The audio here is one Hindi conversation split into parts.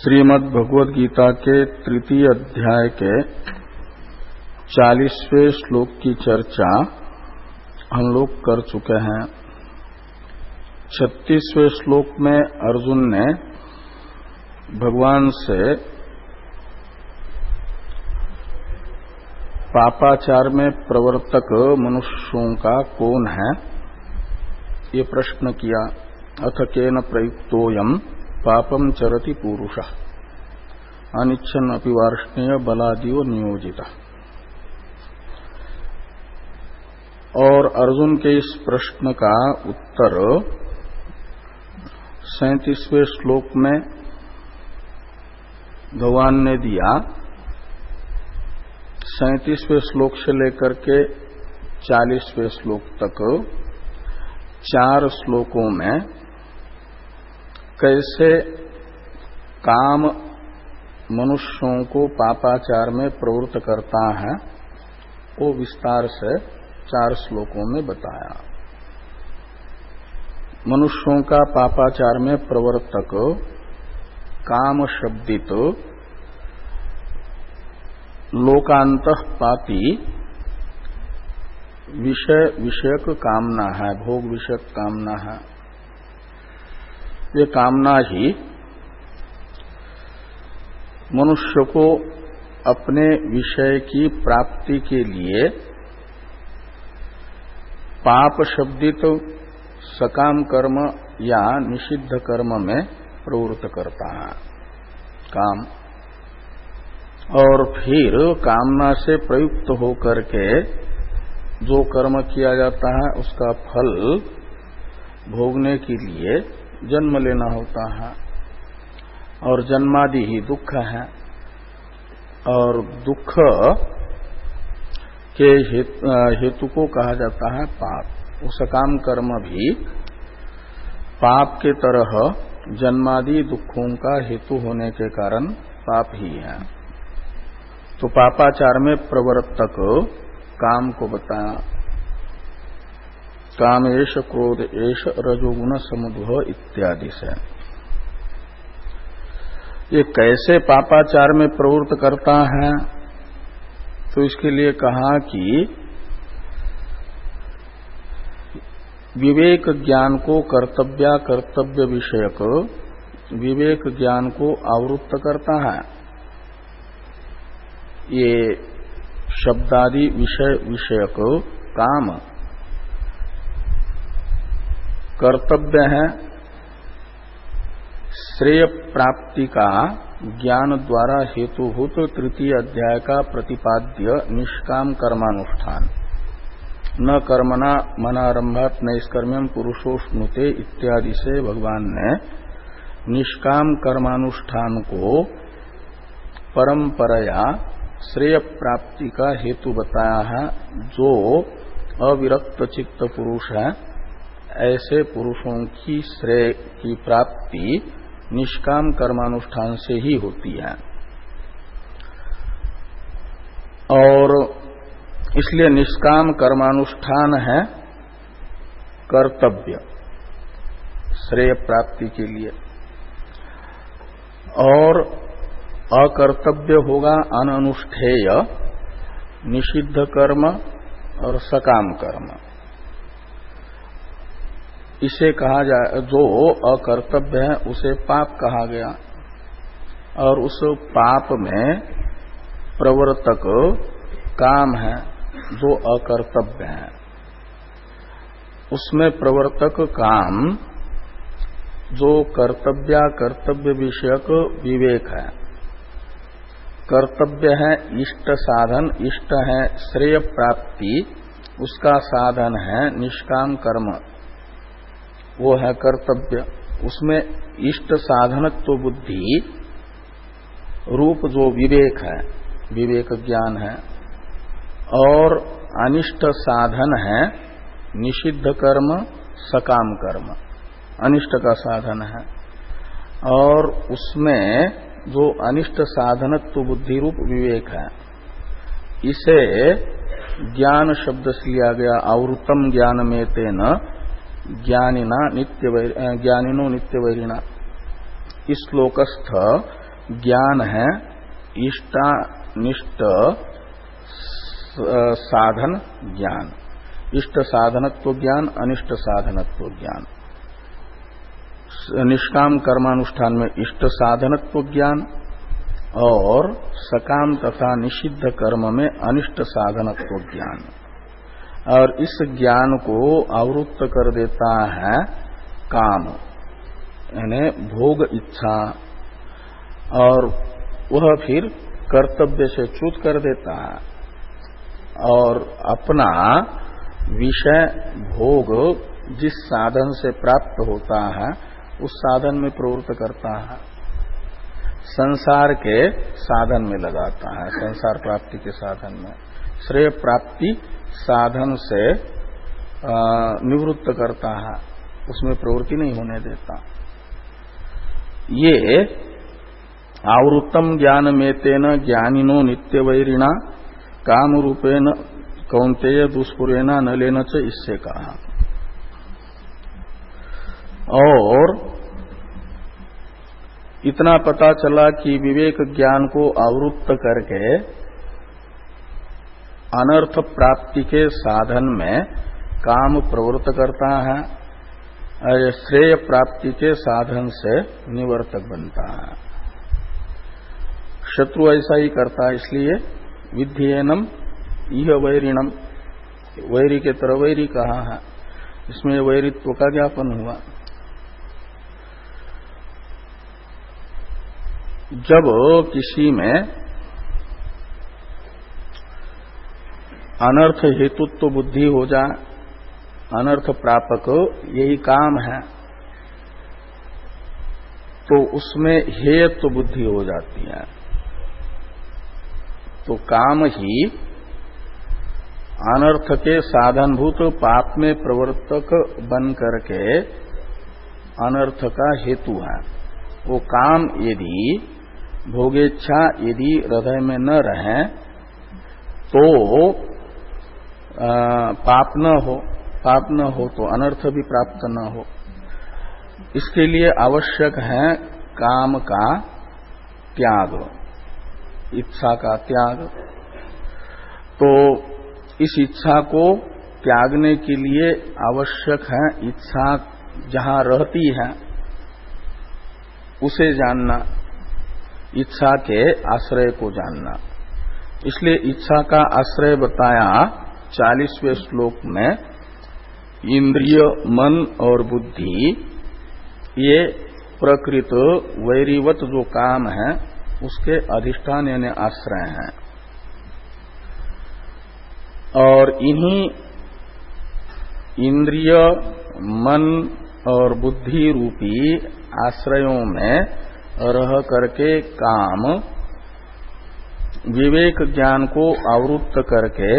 श्रीमद् भगवद गीता के तृतीय अध्याय के 40वें श्लोक की चर्चा हम लोग कर चुके हैं। 36वें श्लोक में अर्जुन ने भगवान से पापाचार में प्रवर्तक मनुष्यों का कौन है, ये प्रश्न किया। अथ केन प्रयुक्तोऽयम् पापम चरति पुरुषः अनिच्छन् अपि वार्ष्णेय बलादियो नियोजितः। और अर्जुन के इस प्रश्न का उत्तर 37वें श्लोक में भगवान ने दिया। 37वें श्लोक से लेकर के 40वें श्लोक तक 4 श्लोकों में कैसे काम मनुष्यों को पापाचार में प्रवृत्त करता है, वो विस्तार से 4 श्लोकों में बताया। मनुष्यों का पापाचार में प्रवर्तक काम शब्दित लोकांतःपाती विषय विषयक कामना है, भोग विषयक कामना है। ये कामना ही मनुष्य को अपने विषय की प्राप्ति के लिए पाप शब्दित सकाम कर्म या निषिद्ध कर्म में प्रवृत्त करता है काम, और फिर कामना से प्रयुक्त होकर के जो कर्म किया जाता है उसका फल भोगने के लिए जन्म लेना होता है, और जन्मादि ही दुख है। और दुख के हेतु को कहा जाता है पाप। वो सकाम कर्म भी पाप के तरह जन्मादि दुखों का हेतु होने के कारण पाप ही है। तो पापाचार में प्रवर्तक काम को बताया। काम एष क्रोध एष रजोगुण समुद्भव इत्यादि से। ये कैसे पापाचार में प्रवृत्त करता है, तो इसके लिए कहा कि विवेक ज्ञान को कर्तव्य विषयक विवेक ज्ञान को आवृत्त करता है। ये शब्दादि विषय विषयक काम कर्तव्य है। श्रेय प्राप्ति का ज्ञान द्वारा हेतुभूत तृतीय अध्याय का प्रतिपाद्य निष्काम कर्मानुष्ठान। न कर्मणा मनारंभात नैष्कर्म्यम पुरुषोष्णुते इत्यादि से भगवान ने निष्काम कर्मानुष्ठान को परंपराया श्रेय प्राप्ति का हेतु बताया है। जो अविरक्त चित्त पुरुष है, ऐसे पुरुषों की श्रेय की प्राप्ति निष्काम कर्मानुष्ठान से ही होती है। और इसलिए निष्काम कर्मानुष्ठान है कर्तव्य श्रेय प्राप्ति के लिए, और अकर्तव्य होगा अननुष्ठेय निषिद्ध कर्म और सकाम कर्म। इसे कहा जाए, जो अकर्तव्य है उसे पाप कहा गया, और उस पाप में प्रवर्तक काम है जो अकर्तव्य है। उसमें प्रवर्तक काम जो कर्तव्य विषयक विवेक है। कर्तव्य है इष्ट साधन, इष्ट है श्रेय प्राप्ति, उसका साधन है निष्काम कर्म, वो है कर्तव्य। उसमें इष्ट साधनत्व बुद्धि रूप जो विवेक है, विवेक ज्ञान है, और अनिष्ट साधन है निषिद्ध कर्म सकाम कर्म, अनिष्ट का साधन है। और उसमें जो अनिष्ट साधनत्व बुद्धि रूप विवेक है, इसे ज्ञान शब्द से लिया गया। आवृतम ज्ञान में तेन ज्ञानिनो नित्यवैरिणा। इस श्लोकस्थ ज्ञान है इष्टानिष्ट साधन ज्ञान, इष्ट साधनत्व ज्ञान, अनिष्ट साधनत्व ज्ञान। निष्काम कर्मानुष्ठान में इष्ट साधनत्व ज्ञान और सकाम तथा निषिद्ध कर्म में अनिष्ट साधनत्व ज्ञान। और इस ज्ञान को आवृत्त कर देता है काम, यानी भोग इच्छा, और वह फिर कर्तव्य से च्युत कर देता है और अपना विषय भोग जिस साधन से प्राप्त होता है उस साधन में प्रवृत्त करता है, संसार के साधन में लगाता है, संसार प्राप्ति के साधन में। श्रेय प्राप्ति साधन से निवृत्त करता है, उसमें प्रवृत्ति नहीं होने देता। ये आवृत्तम ज्ञान मेतेन ज्ञानिनो नित्य वैरिणा काम रूपेण कौन्तेय दुष्पुरेणा न लेना च, इससे कहा। और इतना पता चला कि विवेक ज्ञान को आवृत्त करके अनर्थ प्राप्ति के साधन में काम प्रवृत्त करता है और श्रेय प्राप्ति के साधन से निवर्तक बनता है। शत्रु ऐसा ही करता है, इसलिए विध्येनम इह वैरिणम, वैरी के तरह वैरी कहा है, इसमें वैरित्व का ज्ञापन हुआ। जब किसी में अनर्थ हेतुत्व बुद्धि हो जाए, अनर्थ प्रापक यही काम है, तो उसमें हेतु बुद्धि हो जाती है। तो काम ही अनर्थ के साधनभूत पाप में प्रवर्तक बन करके अनर्थ का हेतु है। वो काम यदि भोगेच्छा यदि हृदय में न रहे तो पाप न हो तो अनर्थ भी प्राप्त न हो। इसके लिए आवश्यक है काम का त्याग, इच्छा का त्याग। तो इस इच्छा को त्यागने के लिए आवश्यक है इच्छा जहां रहती है उसे जानना, इच्छा के आश्रय को जानना। इसलिए इच्छा का आश्रय बताया 40वें श्लोक में। इंद्रिय, मन और बुद्धि ये प्रकृत वैरीवत जो काम है उसके अधिष्ठान यानी आश्रय हैं। और इन्हीं इंद्रिय, मन और बुद्धि रूपी आश्रयों में रह करके काम विवेक ज्ञान को आवृत्त करके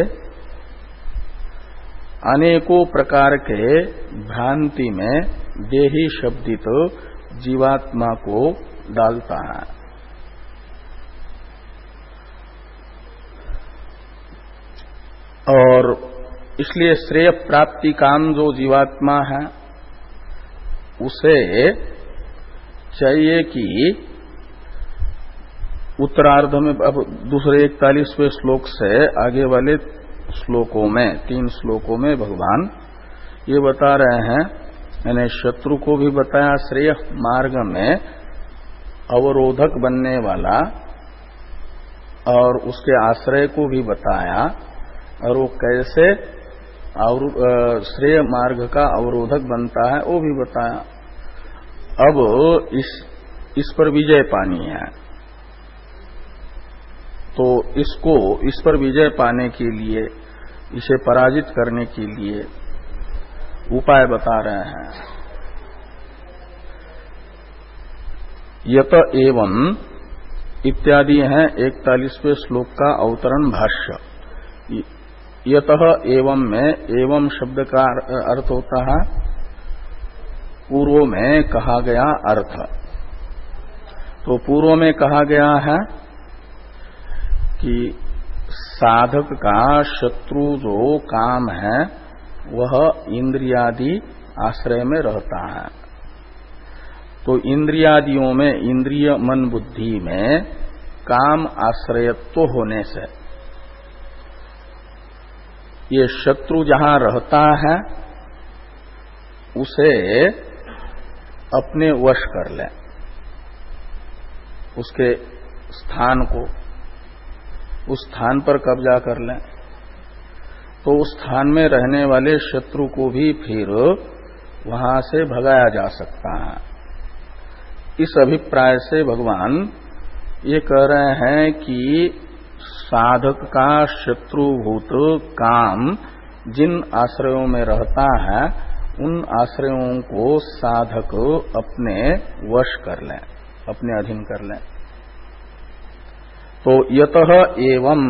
अनेकों प्रकार के भ्रांति में देही शब्दित जीवात्मा को डालता है। और इसलिए श्रेय प्राप्ति काम जो जीवात्मा है उसे चाहिए कि उत्तरार्ध में, अब दूसरे 41वें श्लोक से आगे वाले श्लोकों में, 3 श्लोकों में भगवान ये बता रहे हैं, यानी शत्रु को भी बताया श्रेय मार्ग में अवरोधक बनने वाला, और उसके आश्रय को भी बताया, और वो कैसे श्रेय मार्ग का अवरोधक बनता है वो भी बताया। अब इस पर विजय पानी है, तो इस पर विजय पाने के लिए, इसे पराजित करने के लिए उपाय बता रहे हैं। यत एवं इत्यादि है 41वें श्लोक का अवतरण भाष्य। यतः एवं में एवं शब्द का अर्थ होता है पूर्व में कहा गया अर्थ। तो पूर्व में कहा गया है कि साधक का शत्रु जो काम है वह इंद्रियादि आश्रय में रहता है। तो इंद्रियादियों में, इंद्रिय मन बुद्धि में काम आश्रयत्व होने से ये शत्रु जहां रहता है उसे अपने वश कर ले, उसके स्थान को, उस स्थान पर कब्जा कर ले, तो उस स्थान में रहने वाले शत्रु को भी फिर वहां से भगाया जा सकता है। इस अभिप्राय से भगवान ये कह रहे हैं कि साधक का शत्रुभूत काम जिन आश्रयों में रहता है उन आश्रयों को साधक अपने वश कर लें, अपने अधीन कर लें। तो यतः एवं,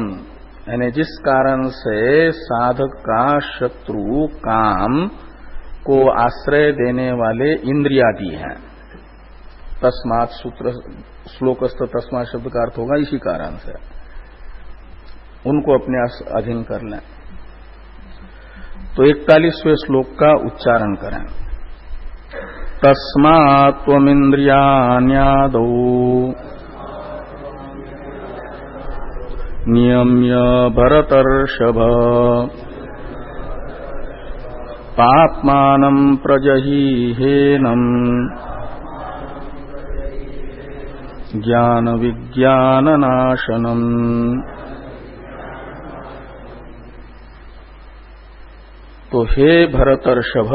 यानी जिस कारण से साधक का शत्रु काम को आश्रय देने वाले इंद्रियादि हैं, तस्मात् सूत्र श्लोकस्थ तस्मात् शब्द का अर्थ होगा इसी कारण से, उनको अपने अधीन कर लें। तो 41वें श्लोक का उच्चारण करें। तस्मात् त्वमिन्द्रियाण्यादौ नियम्य भरतर्षभ पाप्मानं प्रजहीहेनम् ज्ञान विज्ञाननाशनम्। तो हे भरतर्षभ,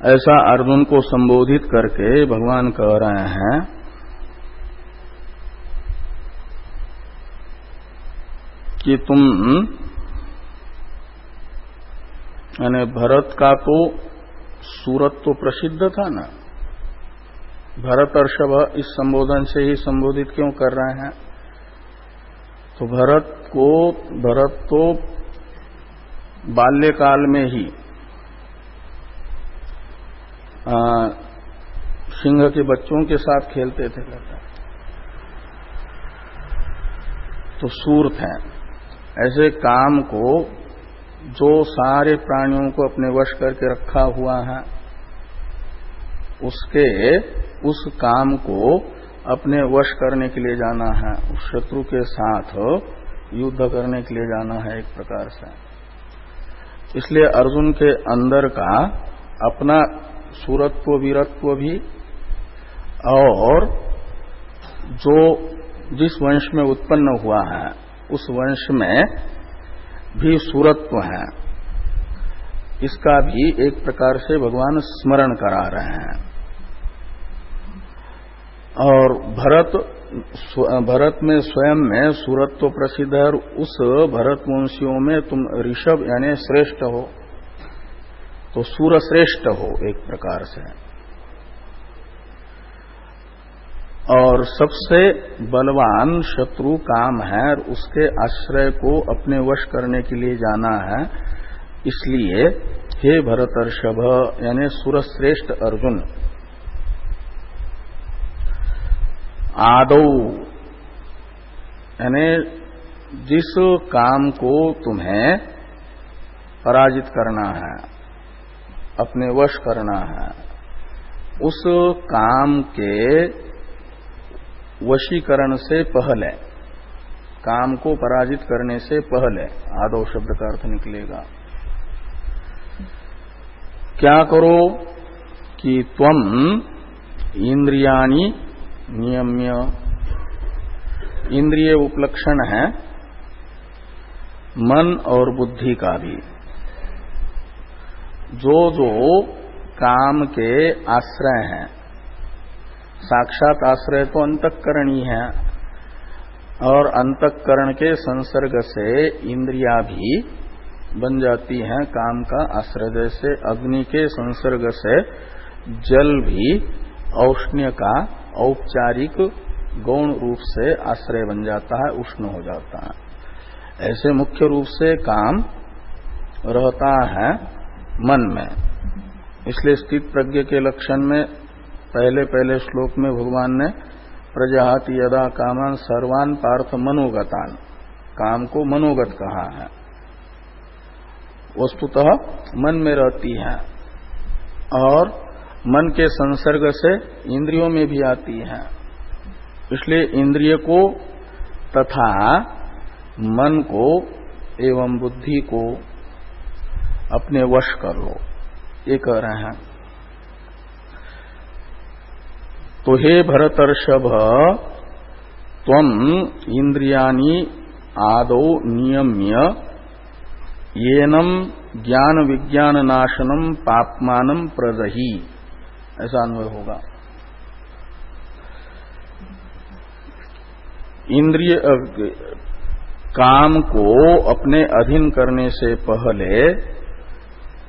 ऐसा अर्जुन को संबोधित करके भगवान कह रहे हैं कि तुम, यानी भरत का तो सूरत तो प्रसिद्ध था ना, भरतर्षभ इस संबोधन से ही संबोधित क्यों कर रहे हैं? तो भरत तो बाल्यकाल में ही सिंह के बच्चों के साथ खेलते थे, तो सूर थे। ऐसे काम को जो सारे प्राणियों को अपने वश करके रखा हुआ है, उस काम को अपने वश करने के लिए जाना है, उस शत्रु के साथ युद्ध करने के लिए जाना है एक प्रकार से। इसलिए अर्जुन के अंदर का अपना सूरत्व वीरत्व भी, और जो जिस वंश में उत्पन्न हुआ है उस वंश में भी सूरत्व है, इसका भी एक प्रकार से भगवान स्मरण करा रहे हैं। और भरत में स्वयं में सूरत्व प्रसिद्ध है, और उस भरत वंशियों में तुम ऋषभ यानी श्रेष्ठ हो, तो सूर श्रेष्ठ हो एक प्रकार से। और सबसे बलवान शत्रु काम है, और उसके आश्रय को अपने वश करने के लिए जाना है। इसलिए हे भरतर्षभ यानी सुरश्रेष्ठ अर्जुन, आदौ यानी जिस काम को तुम्हें पराजित करना है, अपने वश करना है, उस काम के वशीकरण से पहले, काम को पराजित करने से पहले आदौ शब्द का अर्थ निकलेगा। क्या करो कि त्वम इंद्रियाणि नियम्य, इंद्रिय उपलक्षण है मन और बुद्धि का भी, जो काम के आश्रय हैं, साक्षात आश्रय तो अंतःकरण ही है, और अंतःकरण के संसर्ग से इंद्रियां भी बन जाती हैं काम का आश्रय। जैसे अग्नि के संसर्ग से जल भी औष्ण्य का औपचारिक गौण रूप से आश्रय बन जाता है, उष्ण हो जाता है। ऐसे मुख्य रूप से काम रहता है मन में। इसलिए स्थित प्रज्ञ के लक्षण में पहले श्लोक में भगवान ने प्रजाहाति यदा कामान सर्वान पार्थ मनोगतान, काम को मनोगत कहा है। वस्तुतः मन में रहती है और मन के संसर्ग से इंद्रियों में भी आती है। इसलिए इंद्रिय को तथा मन को एवं बुद्धि को अपने वश कर लो, ये कह रहे हैं। तो हे भरतर्षभ, त्वम इंद्रियाणि आदौ नियम्य येनम ज्ञान विज्ञान नाशनम पापमानम प्रदहि, ऐसा अन्वय होगा। इंद्रिय काम को अपने अधीन करने से पहले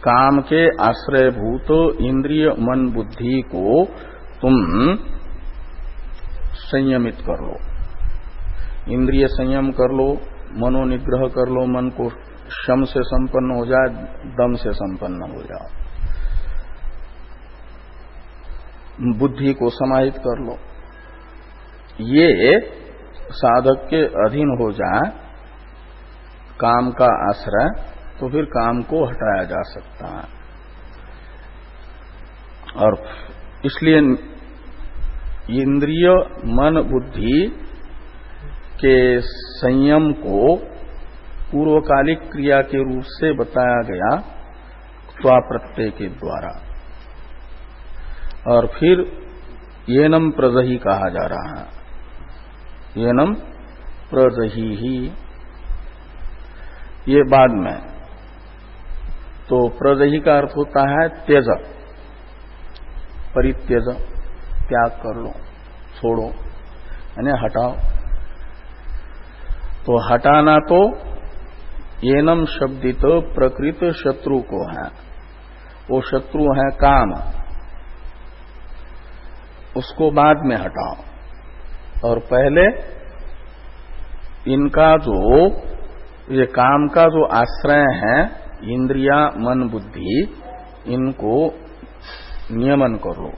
काम के आश्रयभूत इंद्रिय मन बुद्धि को तुम संयमित कर लो। इंद्रिय संयम कर लो, मनोनिग्रह कर लो, मन को शम से संपन्न हो जाए, दम से संपन्न हो जाओ, बुद्धि को समाहित कर लो। ये साधक के अधीन हो जाए काम का आश्रय, तो फिर काम को हटाया जा सकता है। और इसलिए इंद्रिय मन बुद्धि के संयम को पूर्वकालिक क्रिया के रूप से बताया गया त्वा प्रत्यय के द्वारा, और फिर येनम प्रदहि कहा जा रहा है। येनम प्रदहि ही, ये बाद में। तो प्रदहि का अर्थ होता है त्यज, परित्यज, त्याग कर लो, छोड़ो, यानी हटाओ। तो हटाना तो येनम शब्दित प्रकृत शत्रु को है, वो शत्रु है काम, उसको बाद में हटाओ। और पहले इनका जो ये काम का जो आश्रय है इंद्रिया मन बुद्धि, इनको नियमन कर लो,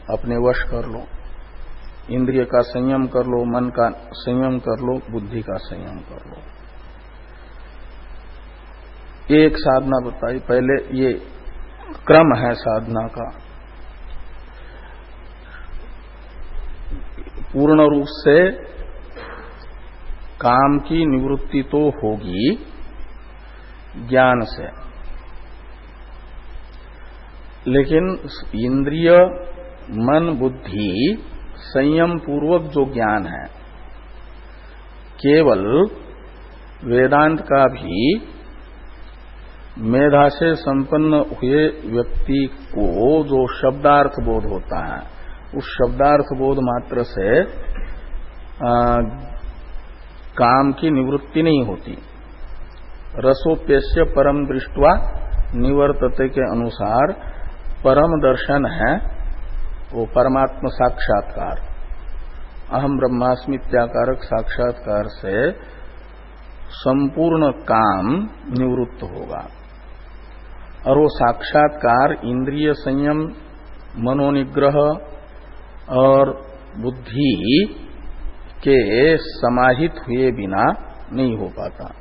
अपने वश कर लो। इंद्रिय का संयम कर लो, मन का संयम कर लो, बुद्धि का संयम कर लो। एक साधना बताई पहले, ये क्रम है साधना का। पूर्ण रूप से काम की निवृत्ति तो होगी ज्ञान से, लेकिन इंद्रिय मन बुद्धि संयम पूर्वक जो ज्ञान है, केवल वेदांत का भी मेधा से संपन्न हुए व्यक्ति को जो शब्दार्थ बोध होता है, उस शब्दार्थ बोध मात्र से काम की निवृत्ति नहीं होती। रसोप्यस्य परम दृष्ट्वा निवर्तते के अनुसार परम दर्शन है वो परमात्म साक्षात्कार, अहम ब्रह्मास्मि इत्याकारक साक्षात्कार से संपूर्ण काम निवृत्त होगा। और वो साक्षात्कार इंद्रिय संयम, मनोनिग्रह और बुद्धि के समाहित हुए बिना नहीं हो पाता।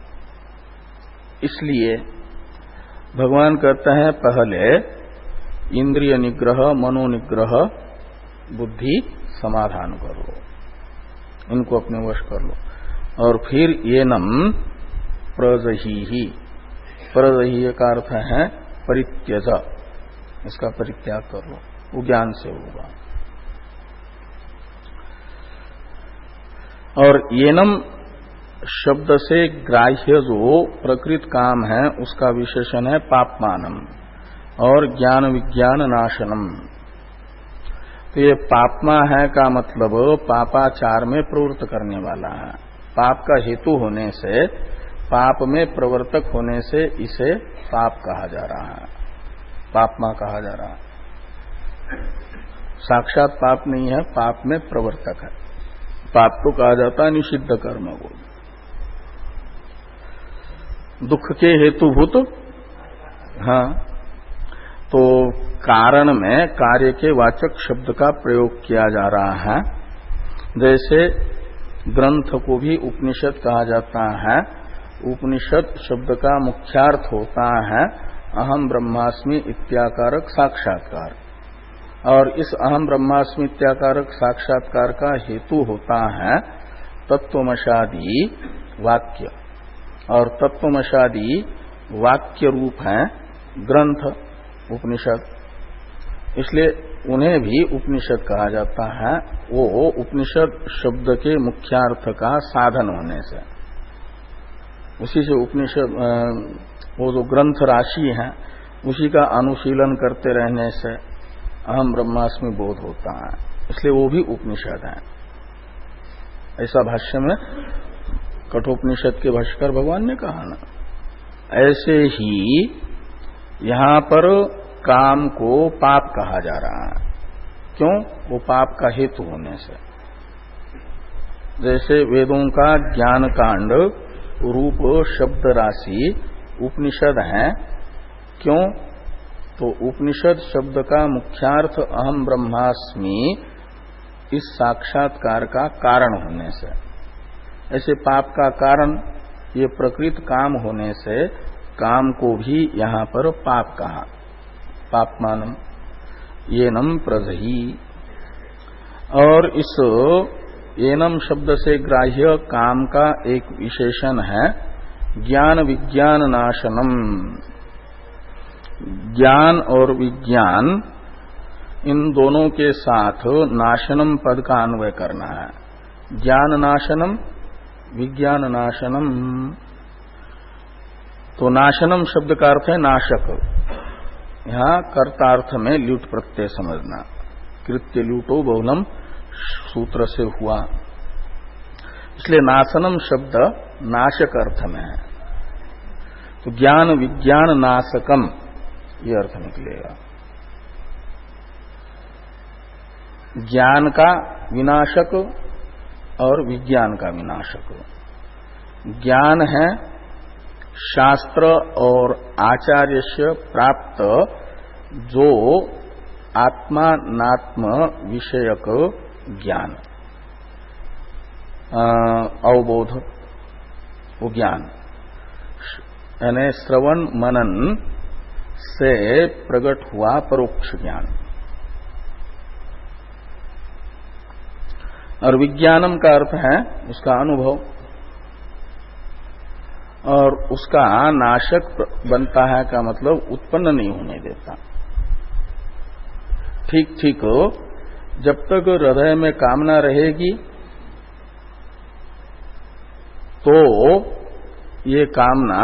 इसलिए भगवान कहते हैं पहले इंद्रिय निग्रह, मनोनिग्रह, बुद्धि समाधान कर लो, इनको अपने वश कर लो। और फिर येनम प्रजहि, प्रजहि का अर्थ है परित्यज, इसका परित्याग कर लो, वो ज्ञान से होगा। और येनम शब्द से ग्राह्य जो प्रकृत काम है उसका विशेषण है पापमानम और ज्ञान विज्ञान नाशनम। तो ये पापमा है का मतलब पापाचार में प्रवृत्त करने वाला है। पाप का हेतु होने से, पाप में प्रवर्तक होने से इसे पाप कहा जा रहा है, पापमा कहा जा रहा है। साक्षात पाप नहीं है, पाप में प्रवर्तक है। पाप तो कहा जाता है निषिद्ध कर्म को, दुख के हेतुभूत। हाँ, तो कारण में कार्य के वाचक शब्द का प्रयोग किया जा रहा है। जैसे ग्रंथ को भी उपनिषद कहा जाता है, उपनिषद शब्द का मुख्यार्थ होता है अहम ब्रह्मास्मि इत्याकारक साक्षात्कार, और इस अहम ब्रह्मास्मि इत्याकारक साक्षात्कार का हेतु होता है तत्वमशादी वाक्य, और तत्वमशादी वाक्य रूप है ग्रंथ उपनिषद, इसलिए उन्हें भी उपनिषद कहा जाता है। वो उपनिषद शब्द के मुख्यार्थ का साधन होने से, उसी से उपनिषद वो जो ग्रंथ राशि है उसी का अनुशीलन करते रहने से अहम ब्रह्मास्मि बोध होता है, इसलिए वो भी उपनिषद है। ऐसा भाष्य में कठोपनिषद के भाष्यकार भगवान ने कहा ना। ऐसे ही यहां पर काम को पाप कहा जा रहा है, क्यों? वो पाप का हेतु होने से। जैसे वेदों का ज्ञान कांड रूप शब्द राशि उपनिषद है, क्यों? तो उपनिषद शब्द का मुख्यार्थ अहम ब्रह्मास्मि इस साक्षात्कार का कारण होने से, ऐसे पाप का कारण ये प्रकृत काम होने से काम को भी यहां पर पाप कहा, पापमानम येनम प्रजहि। और इस येनम शब्द से ग्राह्य काम का एक विशेषण है ज्ञान विज्ञान नाशनम। ज्ञान और विज्ञान इन दोनों के साथ नाशनम पद का अन्वय करना है। ज्ञान नाशनम विज्ञान नाशनम, तो नाशनम शब्द का अर्थ है नाशक। यहां कर्तार्थ में ल्यूट प्रत्यय समझना, कृत्य ल्यूटो बहुलम सूत्र से हुआ, इसलिए नाशनम शब्द नाशक अर्थ में है। तो ज्ञान विज्ञान नाशकम ये अर्थ निकलेगा। ज्ञान का विनाशक और विज्ञान का विनाशक। ज्ञान है शास्त्र और आचार्य से प्राप्त जो आत्मानात्म विषयक ज्ञान, अवबोध, वो ज्ञान यानी श्रवण मनन से प्रकट हुआ परोक्ष ज्ञान। और विज्ञानम का अर्थ है उसका अनुभव, और उसका नाशक बनता है का मतलब उत्पन्न नहीं होने देता। ठीक ठीक जब तक हृदय में कामना रहेगी तो ये कामना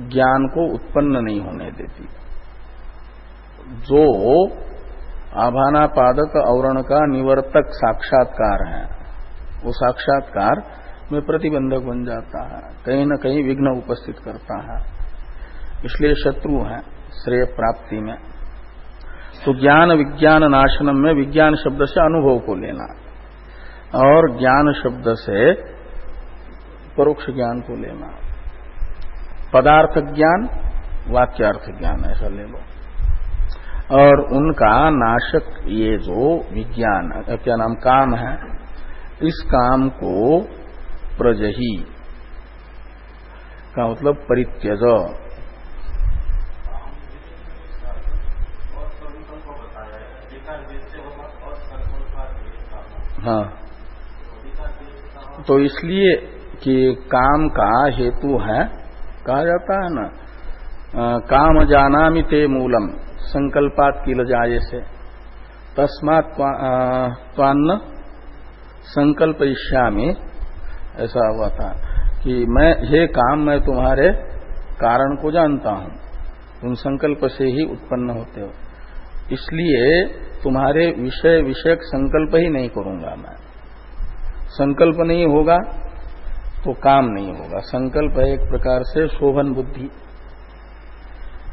ज्ञान को उत्पन्न नहीं होने देती। जो आभानापादक आवरण का निवर्तक साक्षात्कार है, वो साक्षात्कार में प्रतिबंधक बन जाता है, कहीं न कहीं विघ्न उपस्थित करता है, इसलिए शत्रु है श्रेय प्राप्ति में। तो ज्ञान विज्ञान नाशनम में विज्ञान शब्द से अनुभव को लेना और ज्ञान शब्द से परोक्ष ज्ञान को लेना। पदार्थ ज्ञान वाक्यार्थ ज्ञान ऐसा ले लो, और उनका नाशक ये जो विज्ञान क्या नाम काम है, इस काम को प्रजहि का मतलब परित्यज। हाँ, तो इसलिए कि काम का हेतु है, कहा जाता है ना काम जानामि ते मूलम संकल्पात किल जाये से तस्मात् त्वान्न संकल्पयिष्यामि, ऐसा हुआ था कि मैं मैं तुम्हारे कारण को जानता हूं, तुम संकल्प से ही उत्पन्न होते हो, इसलिए तुम्हारे विषय विषयक संकल्प ही नहीं करूंगा मैं। संकल्प नहीं होगा तो काम नहीं होगा। संकल्प है एक प्रकार से शोभन बुद्धि,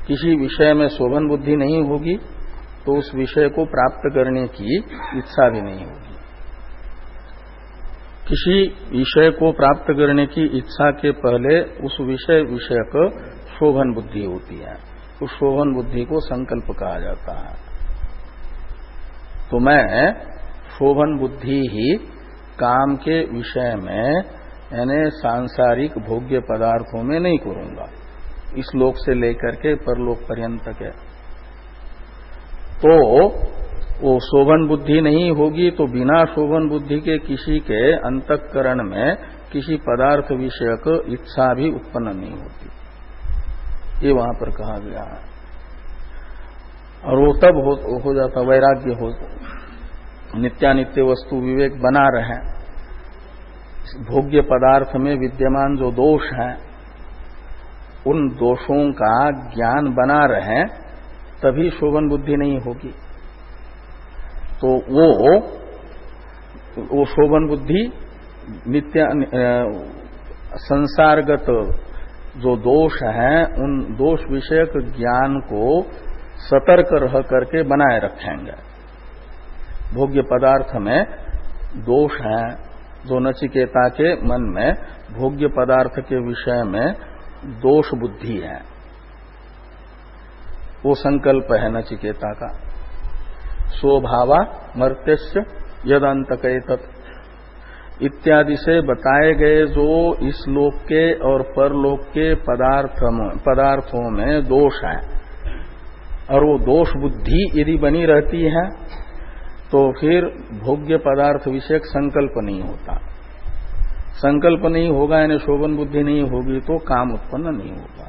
किसी विषय में शोभन बुद्धि नहीं होगी तो उस विषय को प्राप्त करने की इच्छा भी नहीं होगी। किसी विषय को प्राप्त करने की इच्छा के पहले उस विषय विषयक शोभन बुद्धि होती है, उस शोभन बुद्धि को संकल्प कहा जाता है। तो मैं शोभन बुद्धि ही काम के विषय में यानी सांसारिक भोग्य पदार्थों में नहीं करूंगा, इस लोक से लेकर के परलोक पर्यंत के। तो वो शोभन बुद्धि नहीं होगी तो बिना शोभन बुद्धि के किसी के अंतःकरण में किसी पदार्थ विषयक इच्छा भी उत्पन्न नहीं होती, ये वहां पर कहा गया है। और वो तब हो जाता वैराग्य हो, नित्यानित्य वस्तु विवेक बना रहे, भोग्य पदार्थ में विद्यमान जो दोष हैं उन दोषों का ज्ञान बना रहे, तभी शोभन बुद्धि नहीं होगी। तो वो शोभन बुद्धि नित्य संसारगत जो दोष हैं उन दोष विषयक ज्ञान को सतर्क रह करके बनाए रखेंगे। भोग्य पदार्थ में दोष हैं, जो नचिकेता के मन में भोग्य पदार्थ के विषय में दोष बुद्धि है, वो संकल्प है नचिकेता का। स्वभावा मर्त्यस्य यदंतकैतत् इत्यादि से बताए गए जो इस लोक के और परलोक के पदार्थों में दोष है, और वो दोष बुद्धि यदि बनी रहती है तो फिर भोग्य पदार्थ विषयक संकल्प नहीं होता। संकल्प नहीं होगा यानी शोभन बुद्धि नहीं होगी तो काम उत्पन्न नहीं होगा।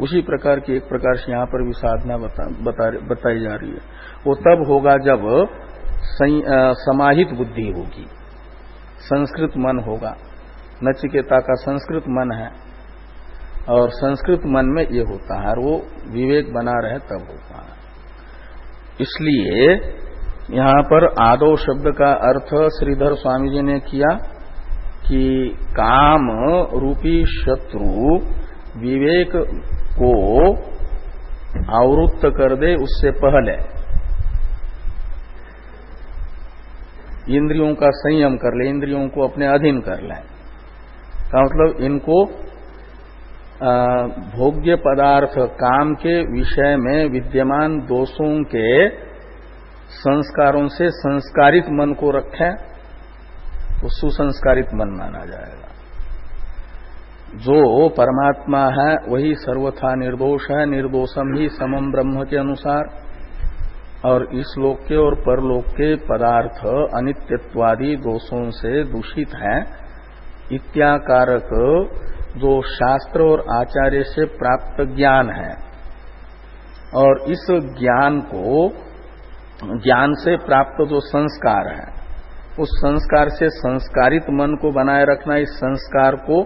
उसी प्रकार की एक प्रकार से यहाँ पर भी साधना बताई जा रही है। वो तब होगा जब समाहित बुद्धि होगी, संस्कृत मन होगा। नचिकेता का संस्कृत मन है और संस्कृत मन में ये होता है और वो विवेक बना रहे तब होता है। इसलिए यहाँ पर आदो शब्द का अर्थ श्रीधर स्वामी जी ने किया कि काम रूपी शत्रु विवेक को आवृत्त कर दे उससे पहले इंद्रियों का संयम कर ले, इंद्रियों को अपने अधीन कर ले। का मतलब इनको भोग्य पदार्थ काम के विषय में विद्यमान दोषों के संस्कारों से संस्कारित मन को रखें तो सुसंस्कारित मन माना जाएगा। जो परमात्मा है वही सर्वथा निर्दोष है, निर्दोषम ही समम ब्रह्म के अनुसार। और इस लोक के और परलोक के पदार्थ अनित्यत्वादि दोषों से दूषित हैं इत्याकारक जो शास्त्र और आचार्य से प्राप्त ज्ञान है, और इस ज्ञान से प्राप्त जो संस्कार है उस संस्कार से संस्कारित मन को बनाए रखना, इस संस्कार को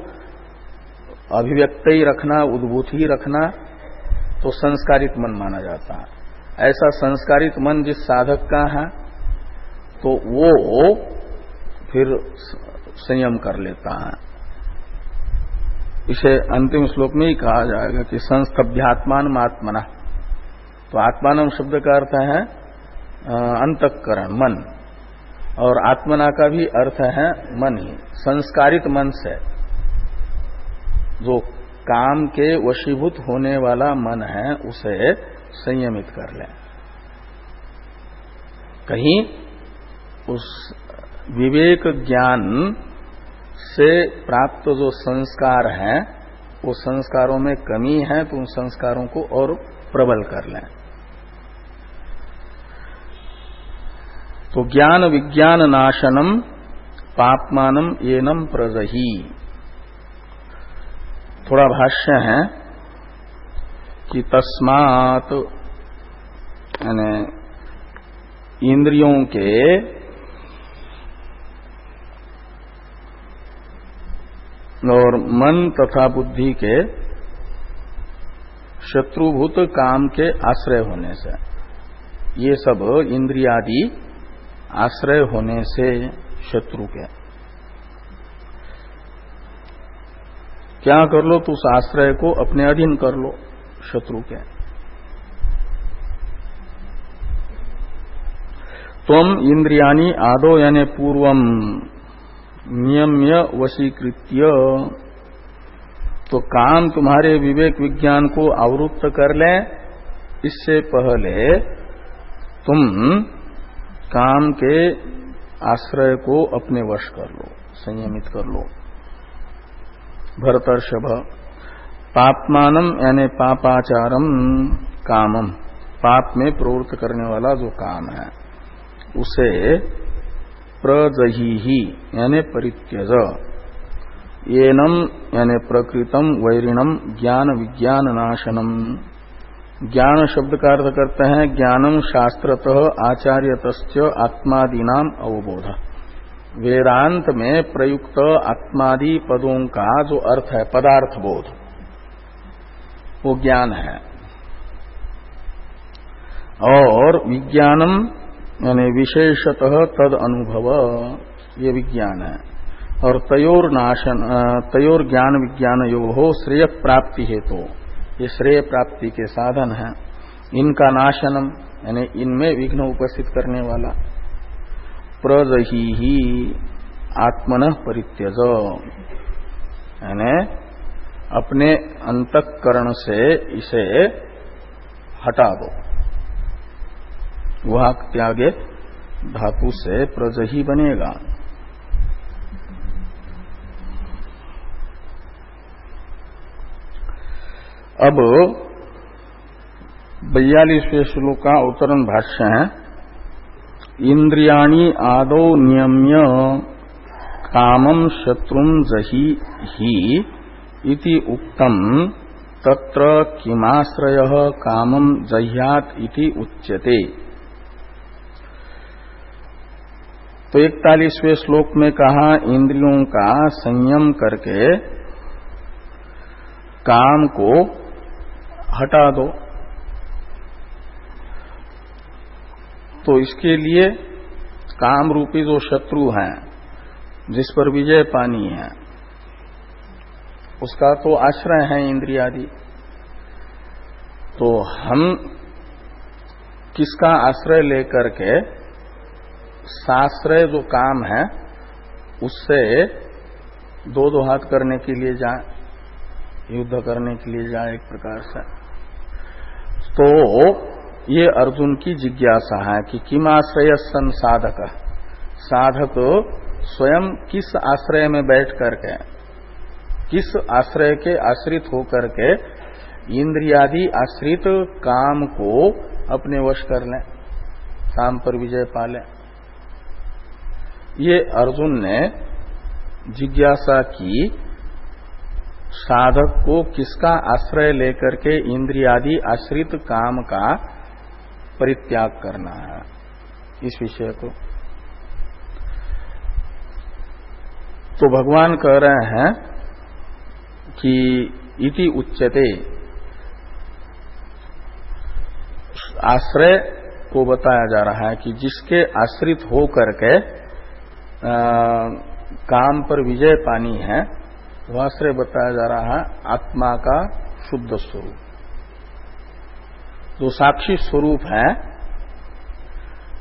अभिव्यक्त ही रखना, उद्भूत ही रखना, तो संस्कारित मन माना जाता है। ऐसा संस्कारित मन जिस साधक का है तो वो फिर संयम कर लेता है। इसे अंतिम श्लोक में ही कहा जाएगा कि संस्तभ्यात्मान आत्मना। तो आत्मानम शब्द का अर्थ है अंतःकरण, मन, और आत्मना का भी अर्थ है मन ही। संस्कारित मन से जो काम के वशीभूत होने वाला मन है उसे संयमित कर ले। कहीं उस विवेक ज्ञान से प्राप्त जो संस्कार हैं वो संस्कारों में कमी है तो उन संस्कारों को और प्रबल कर लें। तो ज्ञान विज्ञान नाशनम पापमानम येनम प्रजही। थोड़ा भाष्य है कि तस्मात् यानी इंद्रियों के और मन तथा बुद्धि के शत्रुभूत काम के आश्रय होने से, ये सब इंद्रियादि आश्रय होने से शत्रु के क्या कर लो तो उस आश्रय को अपने अधीन कर लो शत्रु के। त्वम इंद्रियाणि आदो यानी पूर्वम नियम्य वशीकृत्य, तो काम तुम्हारे विवेक विज्ञान को आवृत्त कर ले, इससे पहले तुम काम के आश्रय को अपने वश कर लो, संयमित कर लो। भरतर्षभ पापमानम यानी पापाचारम कामम, पाप में प्रवृत्त करने वाला जो काम है उसे प्रजही यानी परित्यज, येनम यानी प्रकृतम वैरिणम ज्ञान विज्ञान नाशनम। ज्ञान शब्द का अर्थ करते हैं ज्ञानम शास्त्रतः आचार्यतश्च आत्मादीनाम अवबोध। वेदांत में प्रयुक्त आत्मादि पदों का जो अर्थ है पदार्थ बोध, वो ज्ञान है। और विज्ञानम यानी विशेषतः तद अनुभव, ये विज्ञान है। और तयोर ज्ञान विज्ञान यो हो श्रेय प्राप्ति हेतु, ये श्रेय प्राप्ति के साधन हैं। इनका नाशनम यानी इनमें विघ्न उपस्थित करने वाला। प्रजही ही आत्मनः परित्यज, यानी अपने अंतःकरण से इसे हटा दो। वह त्यागे धातु से प्रजही बनेगा। अब 42वें श्लोक का अवतरण भाष्य है। इंद्रियाणि आदौ नियम्य कामं शत्रुं जहि ही इति उक्तम तत्र किमाश्रयः कामं जह्यात् इति उच्यते। तो 41वें श्लोक में कहा इंद्रियों का संयम करके काम को हटा दो। तो इसके लिए काम रूपी जो शत्रु है जिस पर विजय पानी है उसका तो आश्रय है इंद्रियादि। तो हम किसका आश्रय लेकर के साश्रय जो काम है उससे दो हाथ करने के लिए जाए, युद्ध करने के लिए जाए एक प्रकार से। तो ये अर्जुन की जिज्ञासा है कि किम आश्रय सन साधक, साधक स्वयं किस आश्रय में बैठ करके, किस आश्रय के आश्रित होकर के इंद्रियादि आश्रित काम को अपने वश कर लें, काम पर विजय पा लें। ये अर्जुन ने जिज्ञासा की साधक को किसका आश्रय लेकर के इंद्रियादि आश्रित काम का परित्याग करना है, इस विषय को। तो भगवान कह रहे हैं कि इति उच्यते, आश्रय को बताया जा रहा है कि जिसके आश्रित हो करके काम पर विजय पानी है, वह आश्रय बताया जा रहा है आत्मा का शुद्ध स्वरूप। जो साक्षी स्वरूप है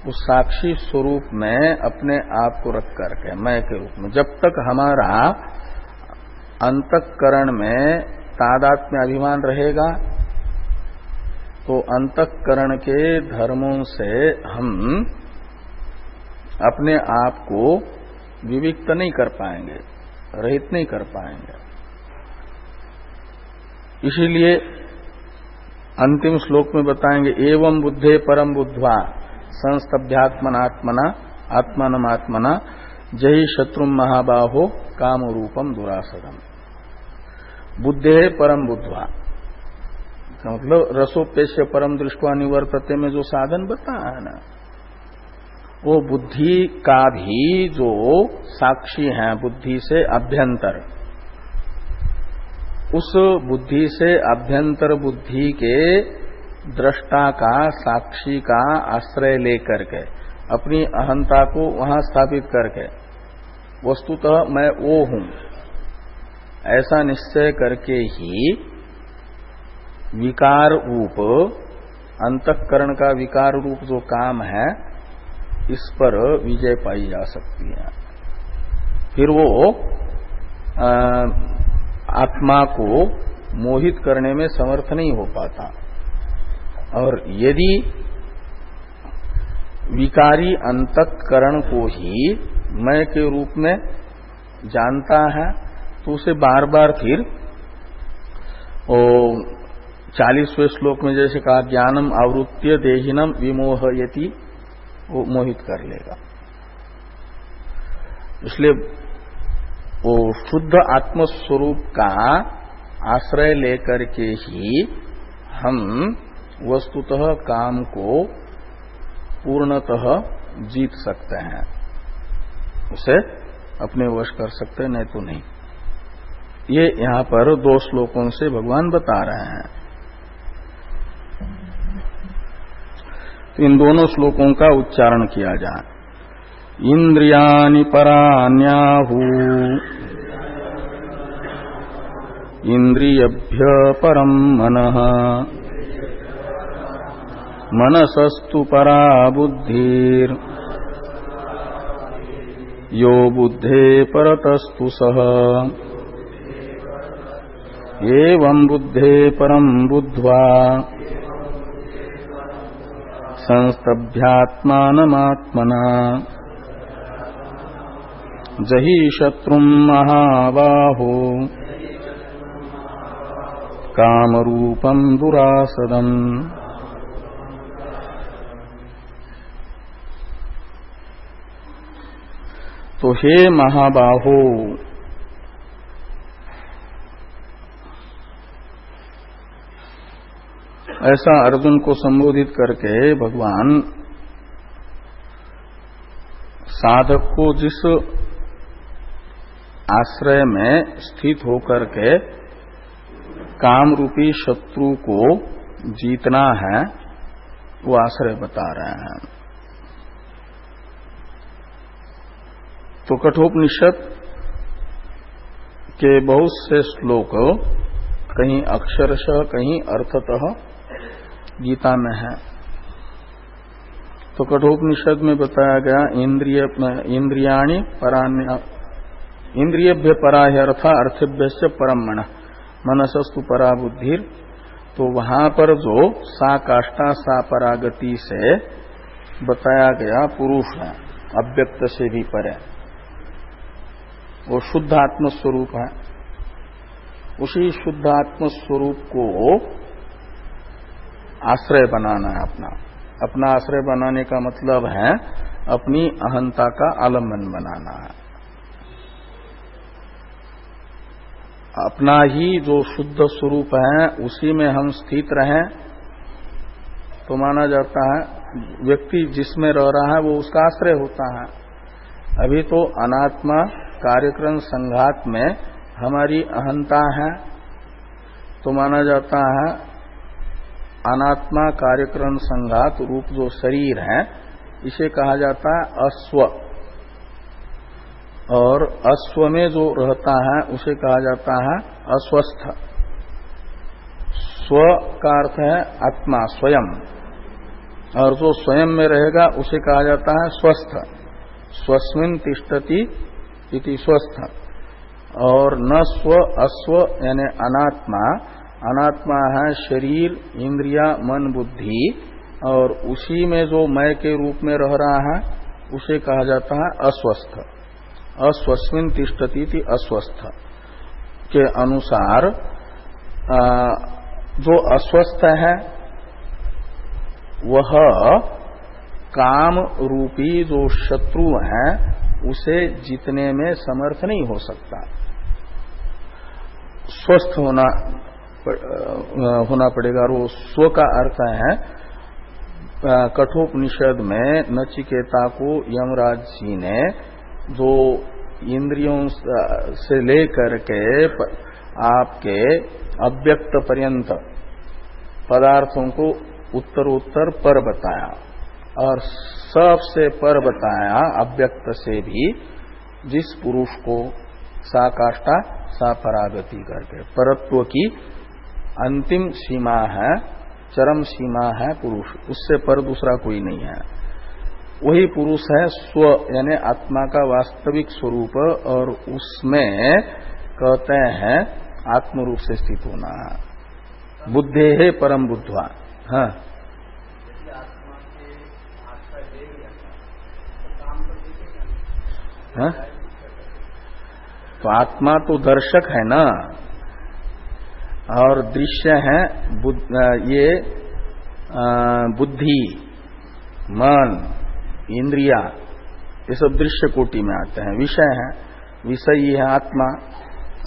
उस साक्षी स्वरूप में अपने आप को रख करके मैं के रूप में, जब तक हमारा अंतःकरण में तादात्म्य अभिमान रहेगा तो अंतःकरण के धर्मों से हम अपने आप को विविक्त नहीं कर पाएंगे, रहित नहीं कर पाएंगे। इसीलिए अंतिम श्लोक में बताएंगे एवं बुद्धे परम बुद्ध्वा संस्तभ्यात्मनात्मना आत्मनमात्मना जहि शत्रुम महाबाहो काम रूपम दुरासदम। बुद्धे परम बुद्ध्वा का मतलब रसोपेश्य परम दृष्टवा निवर्तते में जो साधन बताया है ना, वो बुद्धि का भी जो साक्षी है बुद्धि से अभ्यंतर, उस बुद्धि से अभ्यंतर बुद्धि के दृष्टा का साक्षी का आश्रय लेकर के अपनी अहंता को वहां स्थापित करके वस्तुतः मैं वो हूं ऐसा निश्चय करके ही विकार रूप, अंतःकरण का विकार रूप जो काम है इस पर विजय पाई जा सकती है। फिर वो आत्मा को मोहित करने में समर्थ नहीं हो पाता। और यदि विकारी अंतःकरण को ही मैं के रूप में जानता है तो उसे बार बार फिर और 40वें श्लोक में जैसे कहा ज्ञानम आवृत्य देहिनम विमोहयति, वो मोहित कर लेगा। इसलिए वो शुद्ध आत्मस्वरूप का आश्रय लेकर के ही हम वस्तुतः काम को पूर्णतः जीत सकते हैं, उसे अपने वश कर सकते हैं, नहीं तो नहीं। ये यहां पर 2 श्लोकों से भगवान बता रहे हैं। तो इन दोनों श्लोकों का उच्चारण किया जाए। इंद्रियाणि पराण्याहु इंद्रियभ्य परम मनः मनसस्तु परा बुद्धिर यो बुद्धे परतस्तु सः एवं बुद्धे परम बुद्ध्वा संस्तभ्यात्मानमात्मना जहि शत्रुं महाबाहो कामरूपं दुरासदम्। तो हे महाबाहो, ऐसा अर्जुन को संबोधित करके भगवान साधक को जिस आश्रय में स्थित होकर के काम रूपी शत्रु को जीतना है, वो आश्रय बता रहे हैं। तो कठोपनिषद के बहुत से श्लोक कहीं अक्षरशः कहीं अर्थतः गीता में है। तो कठोपनिषद में बताया गया इंद्रियाणि पराण्य इंद्रियभ्य परा अर्थ अर्थभ्य परम मन मनसस्तु परा बुद्धिर। तो वहां पर जो सा काष्ठा सा परागति से बताया गया पुरुष है, अव्यक्त से भी परे, वो शुद्ध आत्म स्वरूप है। उसी शुद्ध आत्म स्वरूप को आश्रय बनाना है अपना आश्रय बनाने का मतलब है अपनी अहंता का आलम्बन बनाना है। अपना ही जो शुद्ध स्वरूप है उसी में हम स्थित रहें तो माना जाता है व्यक्ति जिसमें रह रहा है वो उसका आश्रय होता है। अभी तो अनात्मा कार्यक्रम संघात में हमारी अहंता है तो माना जाता है अनात्मा कार्यक्रम संघात रूप जो शरीर है इसे कहा जाता है अश्व, और अश्व में जो रहता है उसे कहा जाता है अस्वस्थ। स्व का अर्थ है आत्मा स्वयं, और जो स्वयं में रहेगा उसे कहा जाता है स्वस्थ। स्वस्मिन तिष्ठति इति स्वस्थ। और न स्व अश्व यानी अनात्मा, अनात्मा है शरीर इंद्रिया मन बुद्धि, और उसी में जो मैं के रूप में रह रहा है उसे कहा जाता है अस्वस्थ। अस्वस्मिन तिष्ठति इति अस्वस्थ के अनुसार जो अस्वस्थ है वह काम रूपी जो शत्रु है उसे जीतने में समर्थ नहीं हो सकता। स्वस्थ होना पड़ेगा। और वो स्व का अर्थ है कठोपनिषद में नचिकेता को यमराज जी ने जो इंद्रियों से लेकर के आपके अव्यक्त पर्यंत पदार्थों को उत्तरोत्तर पर बताया, और सबसे पर बताया अव्यक्त से भी जिस पुरुष को सा काष्ठा सा परागति करके परत्व की अंतिम सीमा है, चरम सीमा है पुरुष, उससे पर दूसरा कोई नहीं है। वही पुरुष है स्व यानी आत्मा का वास्तविक स्वरूप, और उसमें कहते हैं आत्म रूप से स्थित होना है। बुद्धे है परम बुद्धवा। हाँ, हाँ? तो आत्मा तो दर्शक है ना, और दृश्य है ये बुद्धि, मन, इंद्रिया, ये सब दृश्य कोटि में आते हैं। विषय है, विषयी है आत्मा।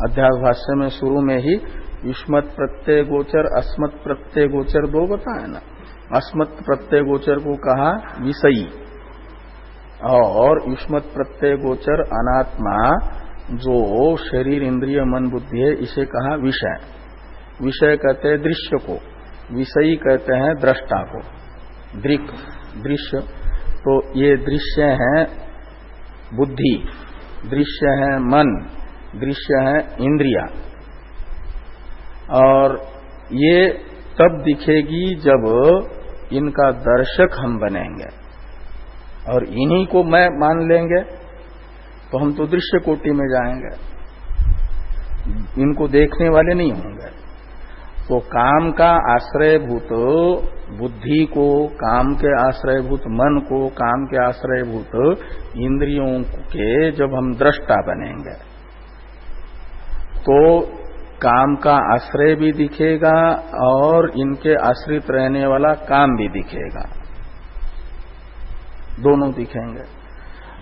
अध्यास भाष्य में शुरू में ही युष्मत् प्रत्यय गोचर, अस्मत् प्रत्यय गोचर दो बताए ना। अस्मत् प्रत्यय गोचर को कहा विषयी और युष्मत् प्रत्यय गोचर अनात्मा जो शरीर इंद्रिय मन बुद्धि है इसे कहा विषय। विषय कहते हैं दृश्य को, विषयी कहते हैं दृष्टा को, दृक् दृश्य। तो ये दृश्य है बुद्धि, दृश्य है मन, दृश्य है इंद्रिया। और ये तब दिखेगी जब इनका दर्शक हम बनेंगे और इन्हीं को मैं मान लेंगे तो हम तो दृश्य कोटि में जाएंगे, इनको देखने वाले नहीं होंगे। तो काम का आश्रयभूत बुद्धि को, काम के आश्रयभूत मन को, काम के आश्रयभूत इंद्रियों के जब हम दृष्टा बनेंगे तो काम का आश्रय भी दिखेगा और इनके आश्रित रहने वाला काम भी दिखेगा, दोनों दिखेंगे।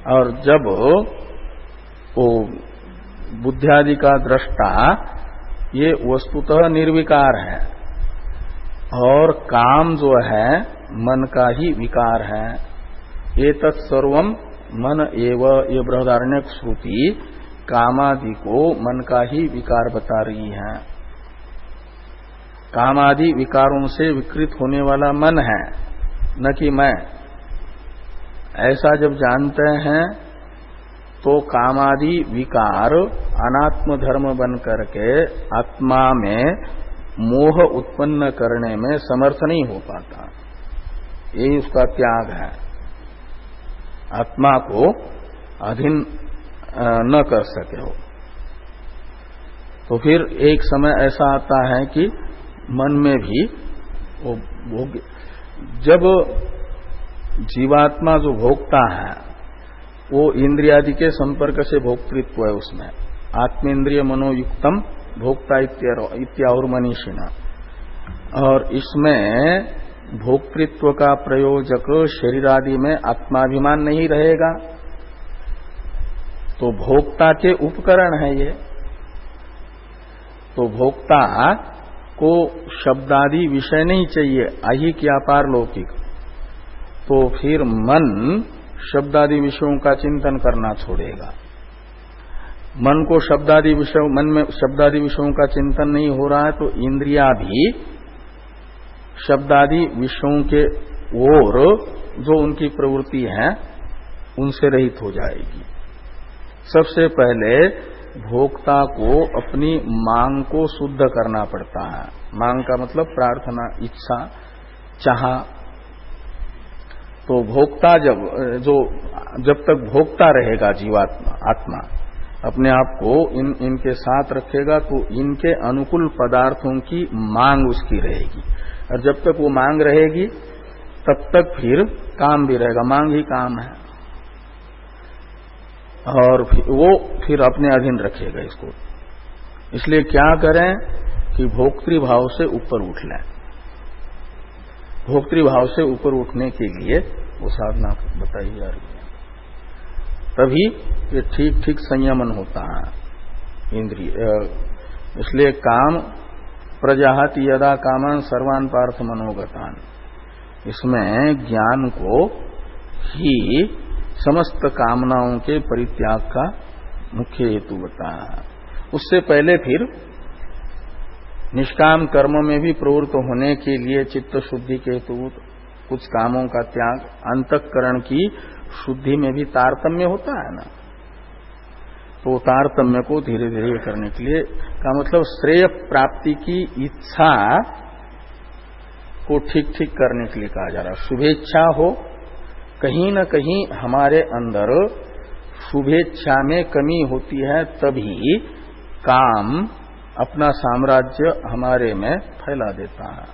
और जब वो बुद्धियादि का दृष्टा ये वस्तुतः निर्विकार है और काम जो है मन का ही विकार है। ये तत्सर्वम मन एव, ये बृहदारण्यक श्रुति कामादि को मन का ही विकार बता रही है। कामादि विकारों से विकृत होने वाला मन है, न कि मैं। ऐसा जब जानते हैं तो कामादि विकार अनात्म धर्म बन करके आत्मा में मोह उत्पन्न करने में समर्थ नहीं हो पाता। यही उसका त्याग है, आत्मा को अधीन न कर सके हो। तो फिर एक समय ऐसा आता है कि मन में भी वो जब जीवात्मा जो भोगता है वो इंद्रियादि के संपर्क से भोक्तृत्व है, उसमें आत्मेन्द्रिय मनोयुक्तम भोक्ता इत्याहुर मनीषिणा। और इसमें भोक्तृत्व का प्रयोजक शरीर आदि में आत्माभिमान नहीं रहेगा, तो भोक्ता के उपकरण है ये। तो भोक्ता को शब्दादि विषय नहीं चाहिए, ऐहिक या पारलौकिक। तो फिर मन शब्दादि विषयों का चिंतन करना छोड़ेगा। मन को शब्दादि विषय, मन में शब्दादि विषयों का चिंतन नहीं हो रहा है तो इंद्रिया भी शब्दादि विषयों के ओर जो उनकी प्रवृत्ति है उनसे रहित हो जाएगी। सबसे पहले भोक्ता को अपनी मांग को शुद्ध करना पड़ता है। मांग का मतलब प्रार्थना, इच्छा, चाह। तो भोक्ता जब तक भोक्ता रहेगा जीवात्मा, आत्मा अपने आप को इनके साथ रखेगा तो इनके अनुकूल पदार्थों की मांग उसकी रहेगी। और जब तक वो मांग रहेगी तब तक फिर काम भी रहेगा, मांग ही काम है। और वो फिर अपने अधीन रखेगा इसको। इसलिए क्या करें कि भोक्तृभाव से ऊपर उठ लें। भोक्तृभाव से ऊपर उठने के लिए वो साधना बताई जा रही है, तभी ये ठीक ठीक संयमन होता है इंद्रिय। इसलिए काम प्रजाहति यदा कामान सर्वान पार्थ मनोगतान, इसमें ज्ञान को ही समस्त कामनाओं के परित्याग का मुख्य हेतु बताया है। उससे पहले फिर निष्काम कर्म में भी प्रवृत्त होने के लिए चित्त शुद्धि के हेतु कुछ कामों का त्याग, अंतःकरण की शुद्धि में भी तारतम्य होता है ना। तो तारतम्य को धीरे धीरे करने के लिए का मतलब श्रेय प्राप्ति की इच्छा को ठीक ठीक करने के लिए कहा जा रहा है। शुभेच्छा हो, कहीं न कहीं हमारे अंदर शुभेच्छा में कमी होती है, तभी काम अपना साम्राज्य हमारे में फैला देता है।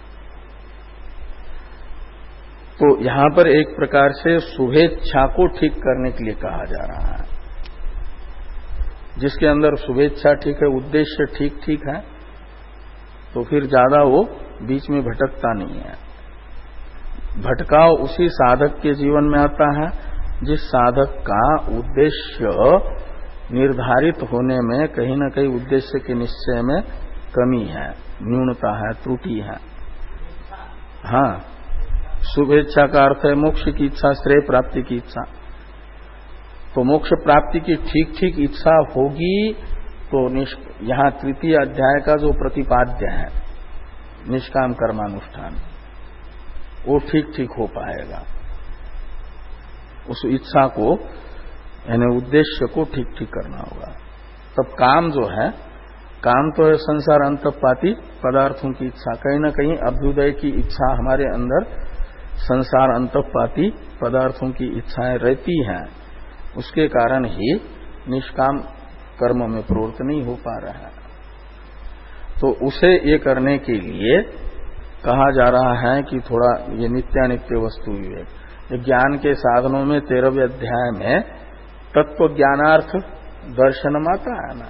तो यहां पर एक प्रकार से शुभेच्छा को ठीक करने के लिए कहा जा रहा है। जिसके अंदर शुभेच्छा ठीक है, उद्देश्य ठीक ठीक है, तो फिर ज्यादा वो बीच में भटकता नहीं है। भटकाव उसी साधक के जीवन में आता है जिस साधक का उद्देश्य निर्धारित होने में कहीं न कहीं उद्देश्य के निश्चय में कमी है, न्यूनता है, त्रुटि है। हाँ, शुभेच्छा का अर्थ है मोक्ष की इच्छा, श्रेय प्राप्ति की इच्छा। तो मोक्ष प्राप्ति की ठीक ठीक इच्छा होगी तो यहाँ तृतीय अध्याय का जो प्रतिपाद्य है निष्काम कर्मानुष्ठान, वो ठीक ठीक हो पाएगा। उस इच्छा को यानी उद्देश्य को ठीक ठीक करना होगा। तब काम जो है, काम तो है संसार अंतःपाती पदार्थों की इच्छा। कहीं न कहीं अभ्युदय की इच्छा हमारे अंदर संसार अंतःपाती पदार्थों की इच्छाएं रहती हैं, उसके कारण ही निष्काम कर्म में प्रवृत्त नहीं हो पा रहा है। तो उसे ये करने के लिए कहा जा रहा है कि थोड़ा ये नित्यानित्य वस्तु विवेक, ज्ञान के साधनों में 13वें अध्याय में तत्व ज्ञानार्थ दर्शनम आता है ना,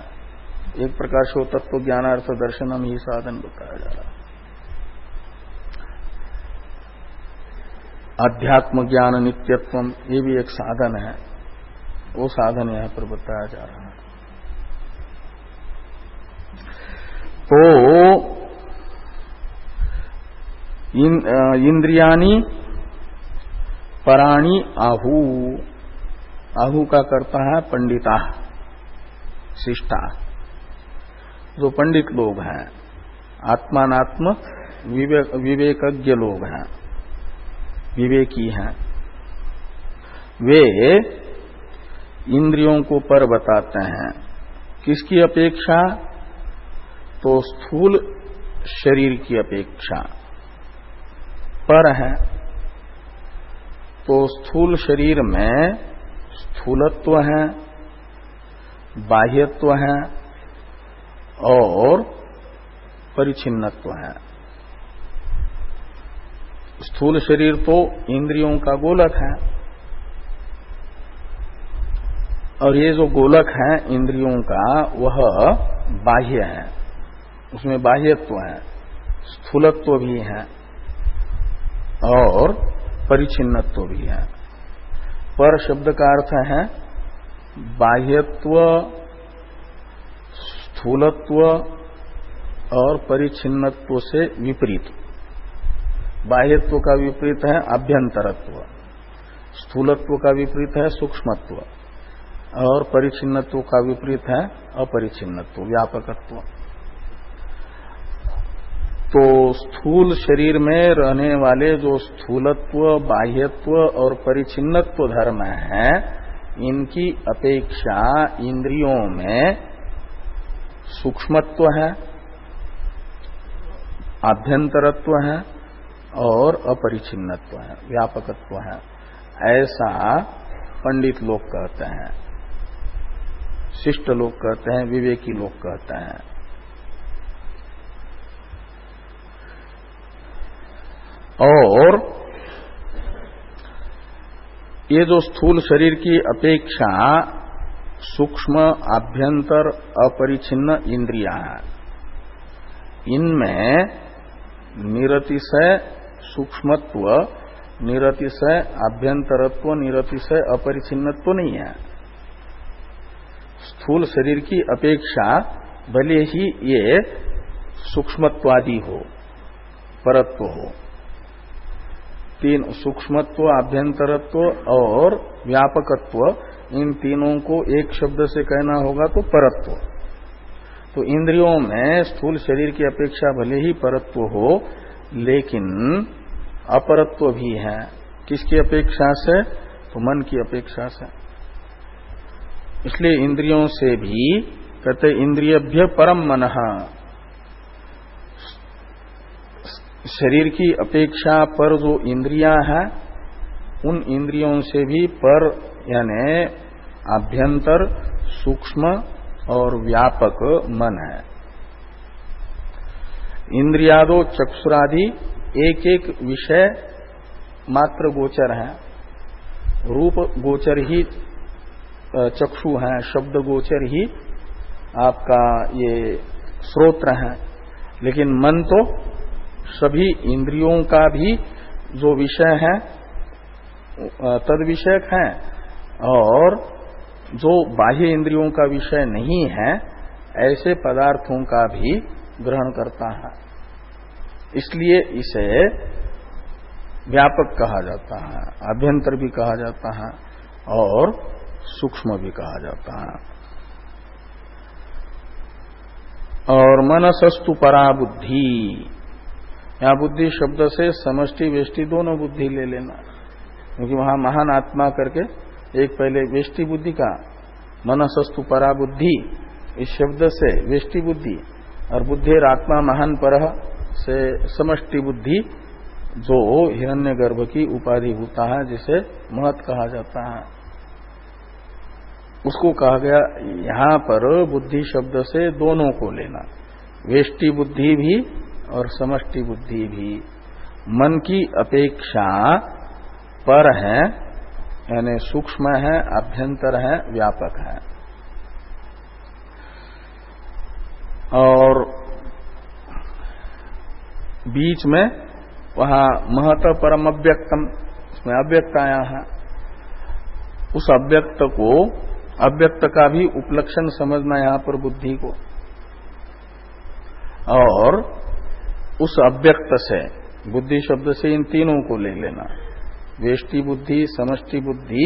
एक प्रकार से वो तत्व ज्ञानार्थ दर्शनम ही साधन बताया जा रहा है। अध्यात्म ज्ञान नित्यत्वम ये भी एक साधन है, वो साधन यहां पर बताया जा रहा है। तो इंद्रियानी पराणी आहु, आहु का करता है पंडिता, शिष्टा, जो पंडित लोग हैं, आत्मानात्म विवेकज्ञ लोग हैं, विवेकी हैं, वे इंद्रियों को पर बताते हैं। किसकी अपेक्षा? तो स्थूल शरीर की अपेक्षा पर है। तो स्थूल शरीर में स्थूलत्व है, बाह्यत्व है और परिच्छिन्नत्व है। स्थूल शरीर तो इंद्रियों का गोलक है और ये जो गोलक है इंद्रियों का वह बाह्य है, उसमें बाह्यत्व है, स्थूलत्व भी है और परिच्छिन्नत्व भी है। पर शब्द का अर्थ है बाह्यत्व, स्थूलत्व और परिच्छिन्नत्व से विपरीत। बाह्यत्व का विपरीत है अभ्यंतरत्व, स्थूलत्व का विपरीत है सूक्ष्मत्व और परिच्छिन्नत्व का विपरीत है अपरिच्छिन्नत्व, व्यापकत्व। तो स्थूल शरीर में रहने वाले जो स्थूलत्व, बाह्यत्व और परिच्छिन्नत्व धर्म है, इनकी अपेक्षा इंद्रियों में सूक्ष्मत्व है, आभ्यंतरत्व है और अपरिच्छिन्नत्व है, व्यापकत्व है। ऐसा पंडित लोग कहते हैं, शिष्ट लोग कहते हैं, विवेकी लोग कहते हैं। और ये जो स्थूल शरीर की अपेक्षा सूक्ष्म, आभ्यंतर, अपरिच्छिन्न इंद्रियां हैं, इनमें निरतिशय सूक्ष्मत्व, निरतिशय आभ्यंतरत्व, निरतिशय अपरिच्छिन्नत्व नहीं है। स्थूल शरीर की अपेक्षा भले ही ये सूक्ष्मत्वादि हो, परत्व हो, तीन सूक्ष्मत्व, आभ्यंतरत्व और व्यापकत्व, इन तीनों को एक शब्द से कहना होगा तो परत्व। तो इंद्रियों में स्थूल शरीर की अपेक्षा भले ही परत्व हो, लेकिन अपरत्व भी है। किसकी अपेक्षा से? तो मन की अपेक्षा से। इसलिए इंद्रियों से भी कहते इंद्रियभ्य परम मनः, शरीर की अपेक्षा पर जो इंद्रियां हैं उन इंद्रियों से भी पर यानी आभ्यंतर, सूक्ष्म और व्यापक मन है। इंद्रियादो चक्षुरादि एक एक विषय मात्र गोचर है, रूप गोचर ही चक्षु है, शब्द गोचर ही आपका ये श्रोत्र है लेकिन मन तो सभी इंद्रियों का भी जो विषय है तद विषयक है, और जो बाह्य इंद्रियों का विषय नहीं है ऐसे पदार्थों का भी ग्रहण करता है। इसलिए इसे व्यापक कहा जाता है, आभ्यंतर भी कहा जाता है और सूक्ष्म भी कहा जाता है। और मनसस्तु परा बुद्धि, यहां बुद्धि शब्द से समष्टि वेष्टि दोनों बुद्धि ले लेना, क्योंकि वहां महान आत्मा करके एक पहले वेष्टि बुद्धि का, मनसस्तु परा बुद्धि इस शब्द से वेष्टि बुद्धि, और बुद्धिर आत्मा महान परः से समष्टि बुद्धि जो हिरण्यगर्भ की उपाधि होता है, जिसे महत् कहा जाता है, उसको कहा गया। यहां पर बुद्धि शब्द से दोनों को लेना, वेष्टि बुद्धि भी और समष्टि बुद्धि भी। मन की अपेक्षा पर है, यानी सूक्ष्म है, आभ्यंतर है, व्यापक है। और बीच में वहां महत परम अव्यक्तम, इसमें अव्यक्त आया है। उस अव्यक्त को, अव्यक्त का भी उपलक्षण समझना यहां पर बुद्धि को, और उस अव्यक्त से, बुद्धि शब्द से इन तीनों को ले लेना, वेष्टि बुद्धि, समष्टि बुद्धि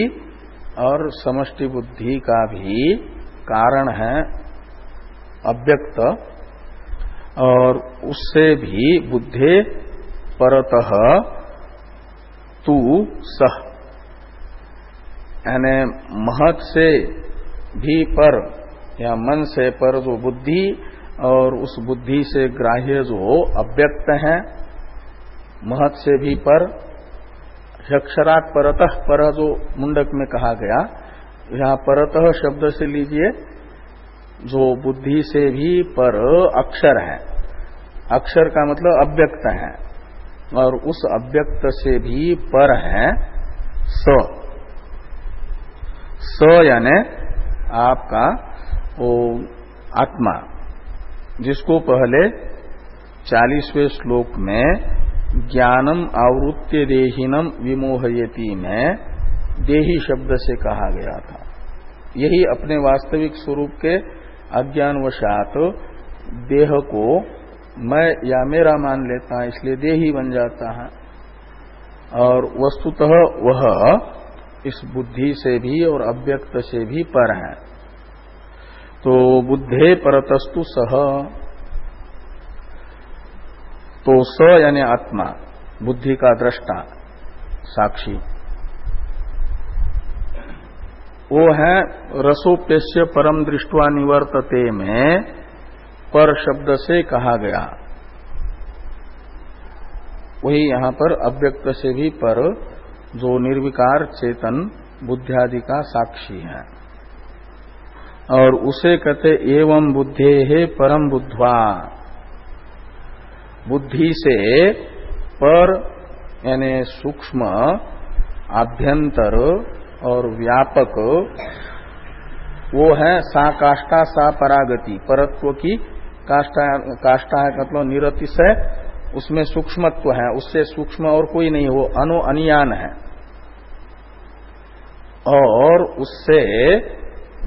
और समष्टि बुद्धि का भी कारण है अव्यक्त, और उससे भी बुद्धे परतः तू सह, यानी महत् से भी पर या मन से पर जो बुद्धि, और उस बुद्धि से ग्राह्य जो अव्यक्त है, महत् से भी पर, अक्षरात् परतः पर जो मुंडक में कहा गया, यहां परतः शब्द से लीजिए जो बुद्धि से भी पर अक्षर है, अक्षर का मतलब अव्यक्त है, और उस अव्यक्त से भी पर है स, यानी आपका वो आत्मा, जिसको पहले 40वें श्लोक में ज्ञानम आवृत्य देहिनम विमोहयति में देही शब्द से कहा गया था। यही अपने वास्तविक स्वरूप के अज्ञानवशात देह को मैं या मेरा मान लेता है, इसलिए देही बन जाता है, और वस्तुतः वह इस बुद्धि से भी और अव्यक्त से भी पर है। तो बुद्धे परतस्तु सह, तो स यानी आत्मा, बुद्धि का दृष्टा, साक्षी, वो है रसोप्यस्य परम दृष्ट्वा निवर्तते में पर शब्द से कहा गया। वही यहां पर अव्यक्त से भी पर, जो निर्विकार चेतन बुद्धियादि का साक्षी है, और उसे कहते एवं बुद्धे है परम बुद्ध्वा, बुद्धि से पर यानी सूक्ष्म, आभ्यंतर और व्यापक, वो है सा काष्ठा सा परागति, परत्व की काष्ठा है मतलब निरतिशय, उसमें सूक्ष्मत्व है, उससे सूक्ष्म और कोई नहीं, वो अनियान है, और उससे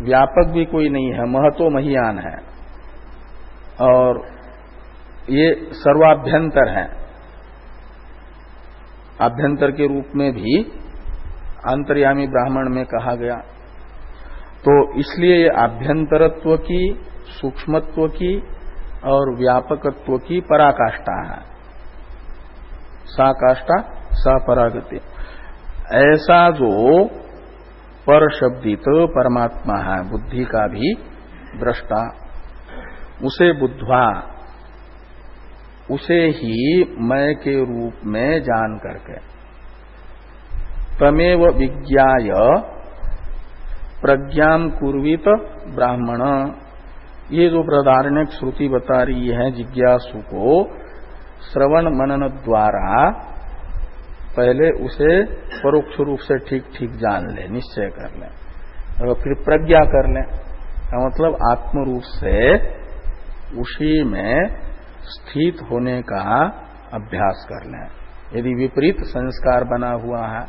व्यापक भी कोई नहीं है, महतो महियान है, और ये सर्वाभ्यंतर है। आभ्यंतर के रूप में भी अंतर्यामी ब्राह्मण में कहा गया। तो इसलिए ये आभ्यंतरत्व की, सूक्ष्मत्व की और व्यापकत्व की पराकाष्ठा है, सा काष्ठा सा परागति। ऐसा जो पर शब्दित परमात्मा है, बुद्धि का भी दृष्टा, उसे बुद्ध्वा, उसे ही मैं के रूप में जान करके, तमेव विज्ञाय प्रज्ञाम कुर्वीत ब्राह्मण, ये जो बृहदारण्यक श्रुति बता रही है जिज्ञासु को श्रवण मनन द्वारा पहले उसे परोक्ष रूप से ठीक ठीक जान ले, निश्चय कर ले, और फिर प्रज्ञा कर ले, का मतलब आत्म रूप से उसी में स्थित होने का अभ्यास कर लें। यदि विपरीत संस्कार बना हुआ है,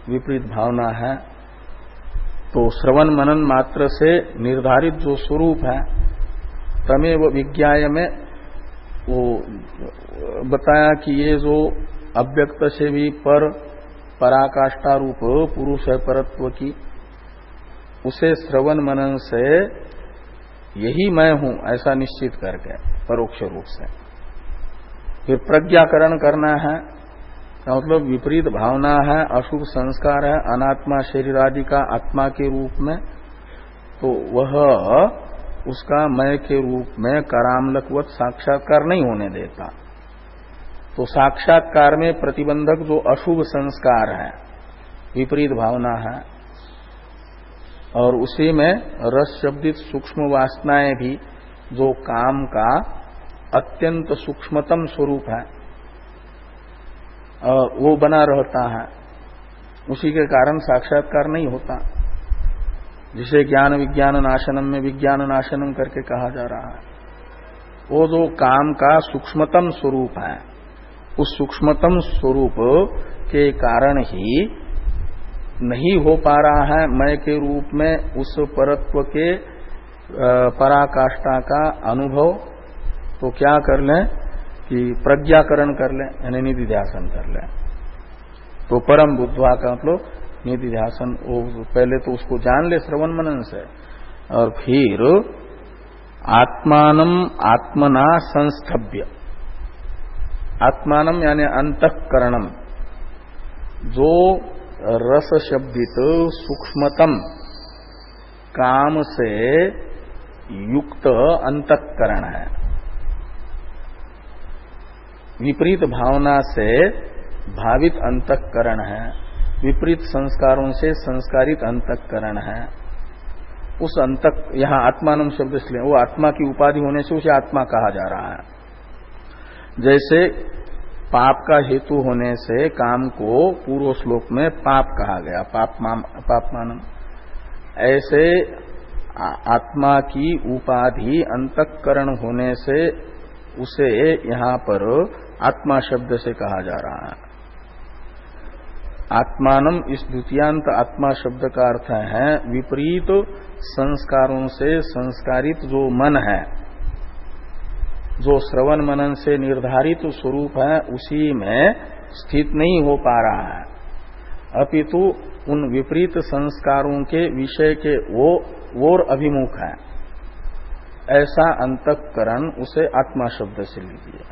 विपरीत भावना है, तो श्रवण मनन मात्र से निर्धारित जो स्वरूप है तमेव विज्ञाय में वो बताया कि ये जो अव्यक्त से भी पर पराकाष्ठा रूप पुरुष है परत्व की, उसे श्रवण मनन से यही मैं हूं ऐसा निश्चित करके परोक्ष रूप से फिर प्रज्ञाकरण करना है। मतलब विपरीत भावना है, अशुभ संस्कार है, अनात्मा शरीर आदि का आत्मा के रूप में, तो वह उसका मैं के रूप में करामलकवत साक्षात्कार नहीं होने देता। तो साक्षात्कार में प्रतिबंधक जो अशुभ संस्कार है, विपरीत भावना है, और उसी में रस शब्दित सूक्ष्म वासनाएं भी जो काम का अत्यंत सूक्ष्मतम स्वरूप है वो बना रहता है, उसी के कारण साक्षात्कार नहीं होता, जिसे ज्ञान विज्ञान नाशनम में विज्ञान नाशनम करके कहा जा रहा है। वो जो काम का सूक्ष्मतम स्वरूप है, उस सूक्ष्मतम स्वरूप के कारण ही नहीं हो पा रहा है मैं के रूप में उस परत्व के पराकाष्ठा का अनुभव। तो क्या कर लें कि प्रज्ञाकरण कर लें, यानी निधिध्यासन कर लें। तो परम बुद्धवा का मतलब निधिध्यासन, पहले तो उसको जान ले श्रवण मनन से, और फिर आत्मानम आत्मना संस्थभ्य, आत्मानम यानी अंतःकरणम, जो रस शब्दित सूक्ष्मतम काम से युक्त अंतःकरण है, विपरीत भावना से भावित अंतःकरण है, विपरीत संस्कारों से संस्कारित अंतःकरण है, उस यहाँ आत्मानम शब्द इसलिए वो आत्मा की उपाधि होने से उसे आत्मा कहा जा रहा है। जैसे पाप का हेतु होने से काम को पूर्व श्लोक में पाप कहा गया, पापमानम, ऐसे आत्मा की उपाधि अंतःकरण होने से उसे यहाँ पर आत्मा शब्द से कहा जा रहा है। आत्मानम इस द्वितीयांत आत्मा शब्द का अर्थ है विपरीत संस्कारों से संस्कारित जो मन है, जो श्रवण मनन से निर्धारित स्वरूप है, उसी में स्थित नहीं हो पा रहा है, अपितु उन विपरीत संस्कारों के विषय के ओर अभिमुख है, ऐसा अंतःकरण उसे आत्मा शब्द से लीजिए।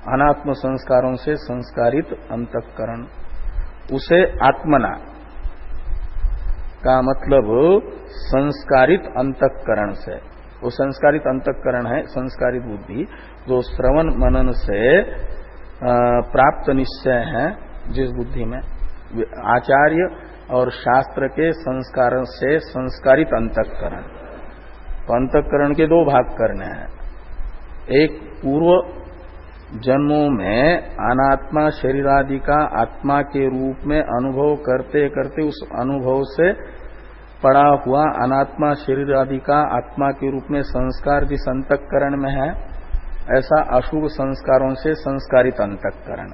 अनात्म संस्कारों से संस्कारित अंतःकरण, उसे आत्मना का मतलब संस्कारित अंतःकरण से, वो संस्कारित अंतःकरण है, संस्कारित बुद्धि जो श्रवण मनन से प्राप्त निश्चय है, जिस बुद्धि में आचार्य और शास्त्र के संस्कार से संस्कारित अंतःकरण। तो अंतःकरण के दो भाग करने हैं, एक पूर्व जन्मों में अनात्मा शरीर आदि का आत्मा के रूप में अनुभव करते करते उस अनुभव से पड़ा हुआ अनात्मा शरीर आदि का आत्मा के रूप में संस्कार जिस अंतःकरण में है, ऐसा अशुभ संस्कारों से संस्कारित अंतःकरण,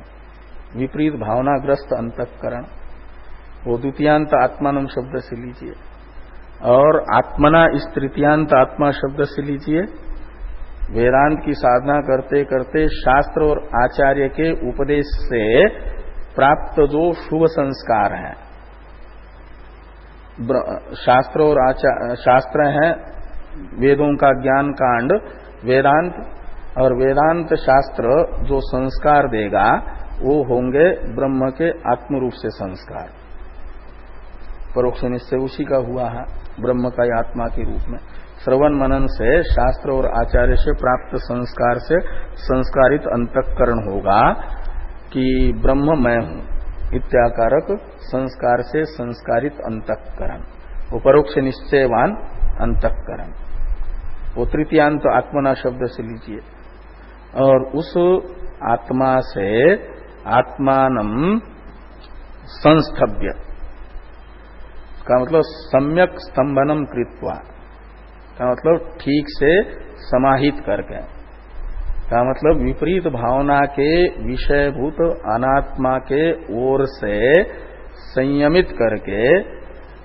विपरीत भावनाग्रस्त अंतःकरण, वो द्वितीयांत आत्मानम शब्द से लीजिए। और आत्मना इस तृतीयांत आत्मा शब्द से लीजिए। वेदांत की साधना करते करते शास्त्र और आचार्य के उपदेश से प्राप्त जो शुभ संस्कार हैं, शास्त्र और शास्त्र हैं वेदों का ज्ञान कांड वेदांत, और वेदांत शास्त्र जो संस्कार देगा वो होंगे ब्रह्म के आत्म रूप से संस्कार। परोक्ष निश्चय उसी का हुआ है, ब्रह्म का आत्मा के रूप में। श्रवण मनन से शास्त्र और आचार्य से प्राप्त संस्कार से संस्कारित अंतःकरण होगा कि ब्रह्म मैं हूं, इत्याकारक संस्कार से संस्कारित अंतःकरण, वो परोक्ष निश्चयवान अंतःकरण, वो तृतीयांत आत्मना शब्द से लीजिए। और उस आत्मा से आत्मानम संस्थभ्य का मतलब सम्यक स्तंभनम कृत्वा, का मतलब ठीक से समाहित करके, का मतलब विपरीत भावना के विषयभूत अनात्मा के ओर से संयमित करके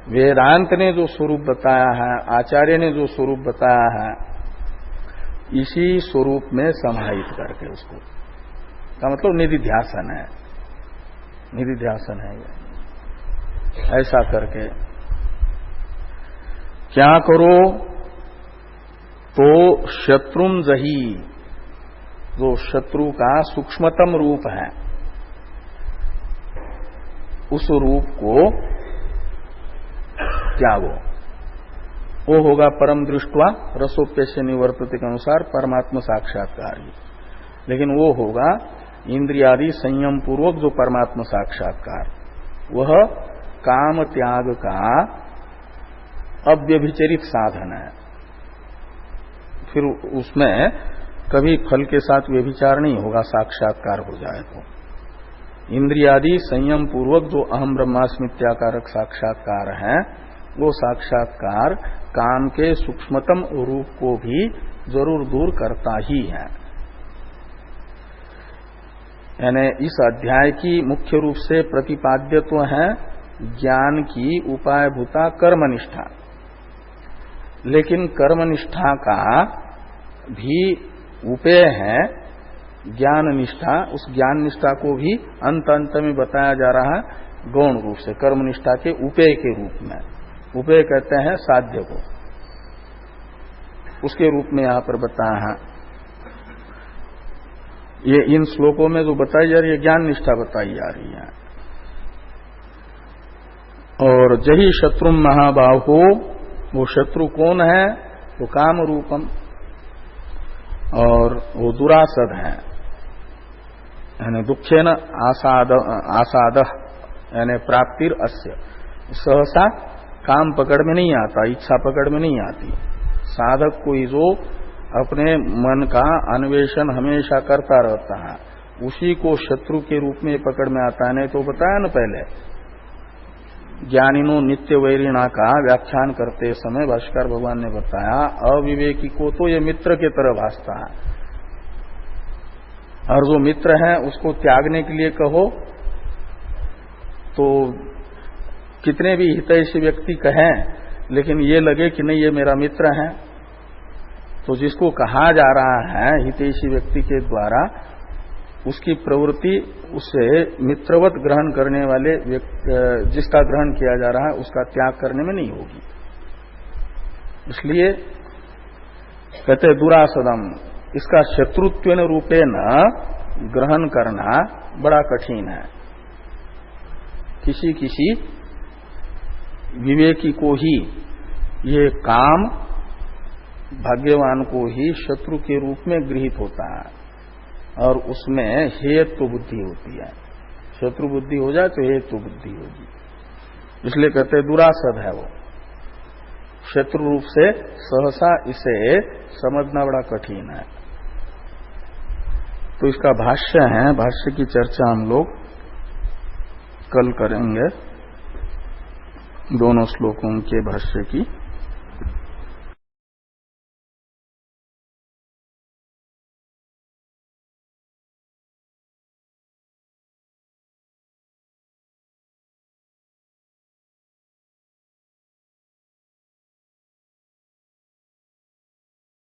वेदांत ने जो स्वरूप बताया है, आचार्य ने जो स्वरूप बताया है, इसी स्वरूप में समाहित करके उसको, का मतलब निधिध्यासन है, निधिध्यासन है ये। ऐसा करके क्या करो तो शत्रुम जही, जो शत्रु का सूक्ष्मतम रूप है, उस रूप को त्यागो। वो होगा परम दृष्टवा रसोप्यस्य निवर्तते के अनुसार परमात्मा साक्षात्कार ही, लेकिन वो होगा इंद्रियादि संयम पूर्वक जो परमात्मा साक्षात्कार, वह काम त्याग का अव्यभिचरित साधन है। फिर उसमें कभी फल के साथ व्यभिचार नहीं होगा, साक्षात्कार हो जाए तो। इंद्रियादि संयम पूर्वक जो अहम ब्रह्मास्मित्याकारक साक्षात्कार है, वो साक्षात्कार काम के सूक्ष्मतम रूप को भी जरूर दूर करता ही है। यानी इस अध्याय की मुख्य रूप से प्रतिपाद्यत्व है ज्ञान की उपायभूता कर्मनिष्ठा, लेकिन कर्मनिष्ठा का भी उपेय है ज्ञान निष्ठा। उस ज्ञान निष्ठा को भी अंत अंत में बताया जा रहा है गौण रूप से, कर्मनिष्ठा के उपेय के रूप में। उपेय कहते हैं साध्य को, उसके रूप में यहां पर बताया है। ये इन श्लोकों में जो बताई जा रही है ज्ञान निष्ठा बताई जा रही है। और जही शत्रु महाबाहो, वो शत्रु कौन है? वो काम रूपम, और वो दुरासद है, यानी दुखेन आसाद यानी प्राप्तिर अस्य। सहसा काम पकड़ में नहीं आता, इच्छा पकड़ में नहीं आती। साधक कोई जो अपने मन का अन्वेषण हमेशा करता रहता है, उसी को शत्रु के रूप में पकड़ में आता है। नहीं तो बताया न पहले, ज्ञानिनो नित्य वैरिणा का व्याख्यान करते समय भाष्कर भगवान ने बताया, अविवेकी को तो ये मित्र के तरह भासता है, और जो मित्र है उसको त्यागने के लिए कहो तो कितने भी हितैषी व्यक्ति कहें, लेकिन ये लगे कि नहीं ये मेरा मित्र है, तो जिसको कहा जा रहा है हितैषी व्यक्ति के द्वारा, उसकी प्रवृत्ति उसे मित्रवत ग्रहण करने वाले जिसका ग्रहण किया जा रहा है उसका त्याग करने में नहीं होगी। इसलिए कहते दुरासदम, इसका शत्रुत्व रूपे न ग्रहण करना बड़ा कठिन है। किसी किसी विवेकी को ही ये काम, भाग्यवान को ही शत्रु के रूप में गृहीत होता है, और उसमें हेतु बुद्धि होती है। शत्रु बुद्धि हो जाए तो हेतु बुद्धि होगी, इसलिए कहते हैं दुरासद है वो। शत्रु रूप से सहसा इसे समझना बड़ा कठिन है। तो इसका भाष्य है, भाष्य की चर्चा हम लोग कल करेंगे, दोनों श्लोकों के भाष्य की।